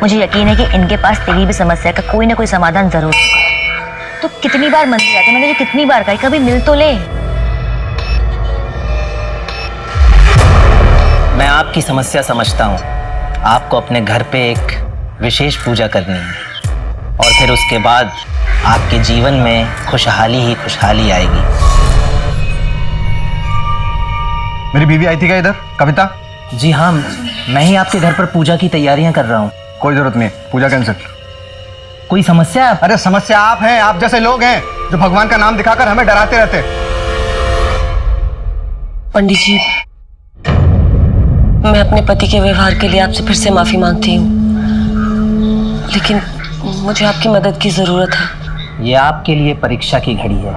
मुझे यकीन है कि इनके पास तेरी भी समस्या का कोई ना कोई समाधान जरूर होगा। तो कितनी बार मंदिर आते, मैंने तुझे कितनी बार कहा, कभी मिल तो ले। मैं आपकी समस्या समझता हूँ। आपको अपने घर पे एक विशेष पूजा करनी है और फिर उसके बाद आपके जीवन में खुशहाली ही खुशहाली आएगी। मेरी बीवी आई थी क्या इधर, कविता? जी हाँ, मैं ही आपके घर पर पूजा की तैयारियां कर रहा हूँ। कोई जरूरत नहीं, पूजा कैंसिल। कोई समस्या? अरे समस्या आप हैं, आप जैसे लोग हैं जो भगवान का नाम दिखाकर हमें डराते रहते। पंडित जी, मैं अपने पति के व्यवहार के लिए आपसे फिर से माफी मांगती हूँ, लेकिन मुझे आपकी मदद की जरूरत है। ये आपके लिए परीक्षा की घड़ी है।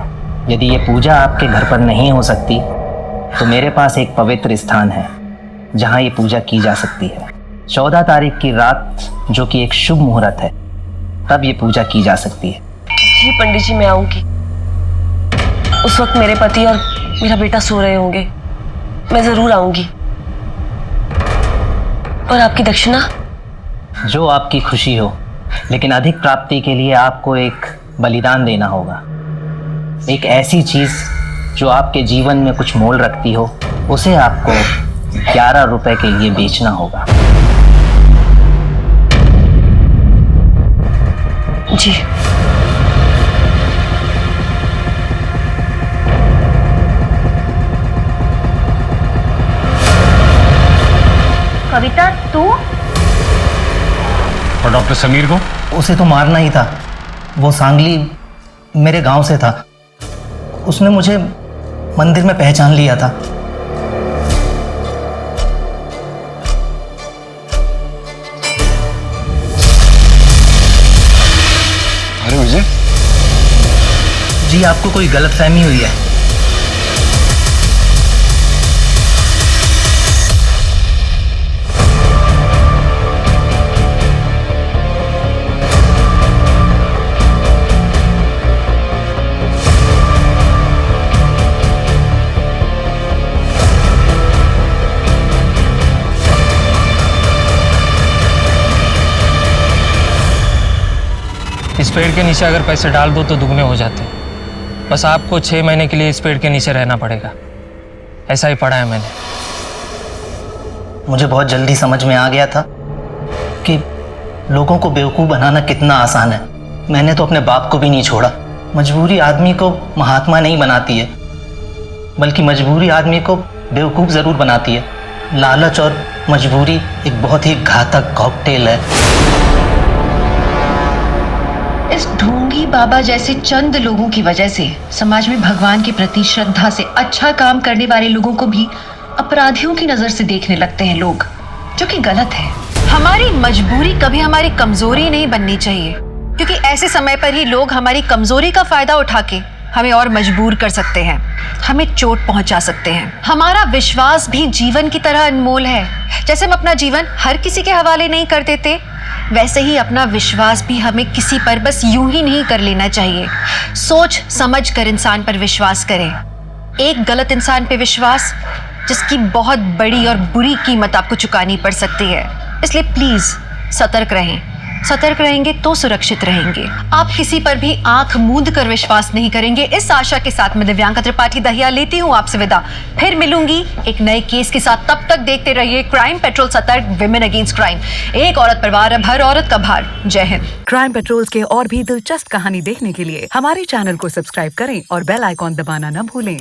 यदि ये पूजा आपके घर पर नहीं हो सकती तो मेरे पास एक पवित्र स्थान है जहां ये पूजा की जा सकती है। 14 तारीख की रात, जो कि एक शुभ मुहूर्त है, तब ये पूजा की जा सकती है। जी पंडित जी, मैं आऊंगी। उस वक्त मेरे पति और मेरा बेटा सो रहे होंगे, मैं जरूर आऊंगी। और आपकी दक्षिणा? जो आपकी खुशी हो, लेकिन अधिक प्राप्ति के लिए आपको एक बलिदान देना होगा। एक ऐसी चीज जो आपके जीवन में कुछ मोल रखती हो, उसे आपको 11 रुपए के लिए बेचना होगा। जी। कविता तू? और डॉक्टर समीर को? उसे तो मारना ही था। वो सांगली मेरे गांव से था। उसने मुझे मंदिर में पहचान लिया था। अरे विजय जी, आपको कोई गलतफहमी हुई है। इस पेड़ के नीचे अगर पैसे डाल दो तो दुगने हो जाते हैं। बस आपको 6 महीने के लिए इस पेड़ के नीचे रहना पड़ेगा। ऐसा ही पढ़ा है मैंने। मुझे बहुत जल्दी समझ में आ गया था कि लोगों को बेवकूफ़ बनाना कितना आसान है। मैंने तो अपने बाप को भी नहीं छोड़ा। मजबूरी आदमी को महात्मा नहीं बनाती है, बल्कि मजबूरी आदमी को बेवकूफ़ ज़रूर बनाती है। लालच और मजबूरी एक बहुत ही घातक कॉकटेल है। इस ढोंगी बाबा जैसे चंद लोगों की वजह से समाज में भगवान के प्रति श्रद्धा से अच्छा काम करने वाले लोगों को भी अपराधियों की नजर से देखने लगते हैं लोग, जो कि गलत है। हमारी मजबूरी कभी हमारी कमजोरी नहीं बननी चाहिए, क्योंकि ऐसे समय पर ही लोग हमारी कमजोरी का फायदा उठा के हमें और मजबूर कर सकते हैं, हमें चोट पहुंचा सकते हैं। हमारा विश्वास भी जीवन की तरह अनमोल है। जैसे हम अपना जीवन हर किसी के हवाले नहीं कर देते, वैसे ही अपना विश्वास भी हमें किसी पर बस यूं ही नहीं कर लेना चाहिए। सोच समझ कर इंसान पर विश्वास करें। एक गलत इंसान पे विश्वास, जिसकी बहुत बड़ी और बुरी कीमत आपको चुकानी पड़ सकती है। इसलिए प्लीज सतर्क रहें। सतर्क रहेंगे तो सुरक्षित रहेंगे। आप किसी पर भी आंख मूंद कर विश्वास नहीं करेंगे। इस आशा के साथ मैं दिव्यांका त्रिपाठी दहिया लेती हूँ आपसे विदा। फिर मिलूंगी एक नए केस के साथ। तब तक देखते रहिए क्राइम पेट्रोल, सतर्क, विमेन अगेंस्ट क्राइम। एक औरत परिवार अब हर औरत का भार। जय हिंद। क्राइम पेट्रोल के और भी दिलचस्प कहानी देखने के लिए हमारे चैनल को सब्सक्राइब करें और बेल आइकॉन दबाना न भूलें।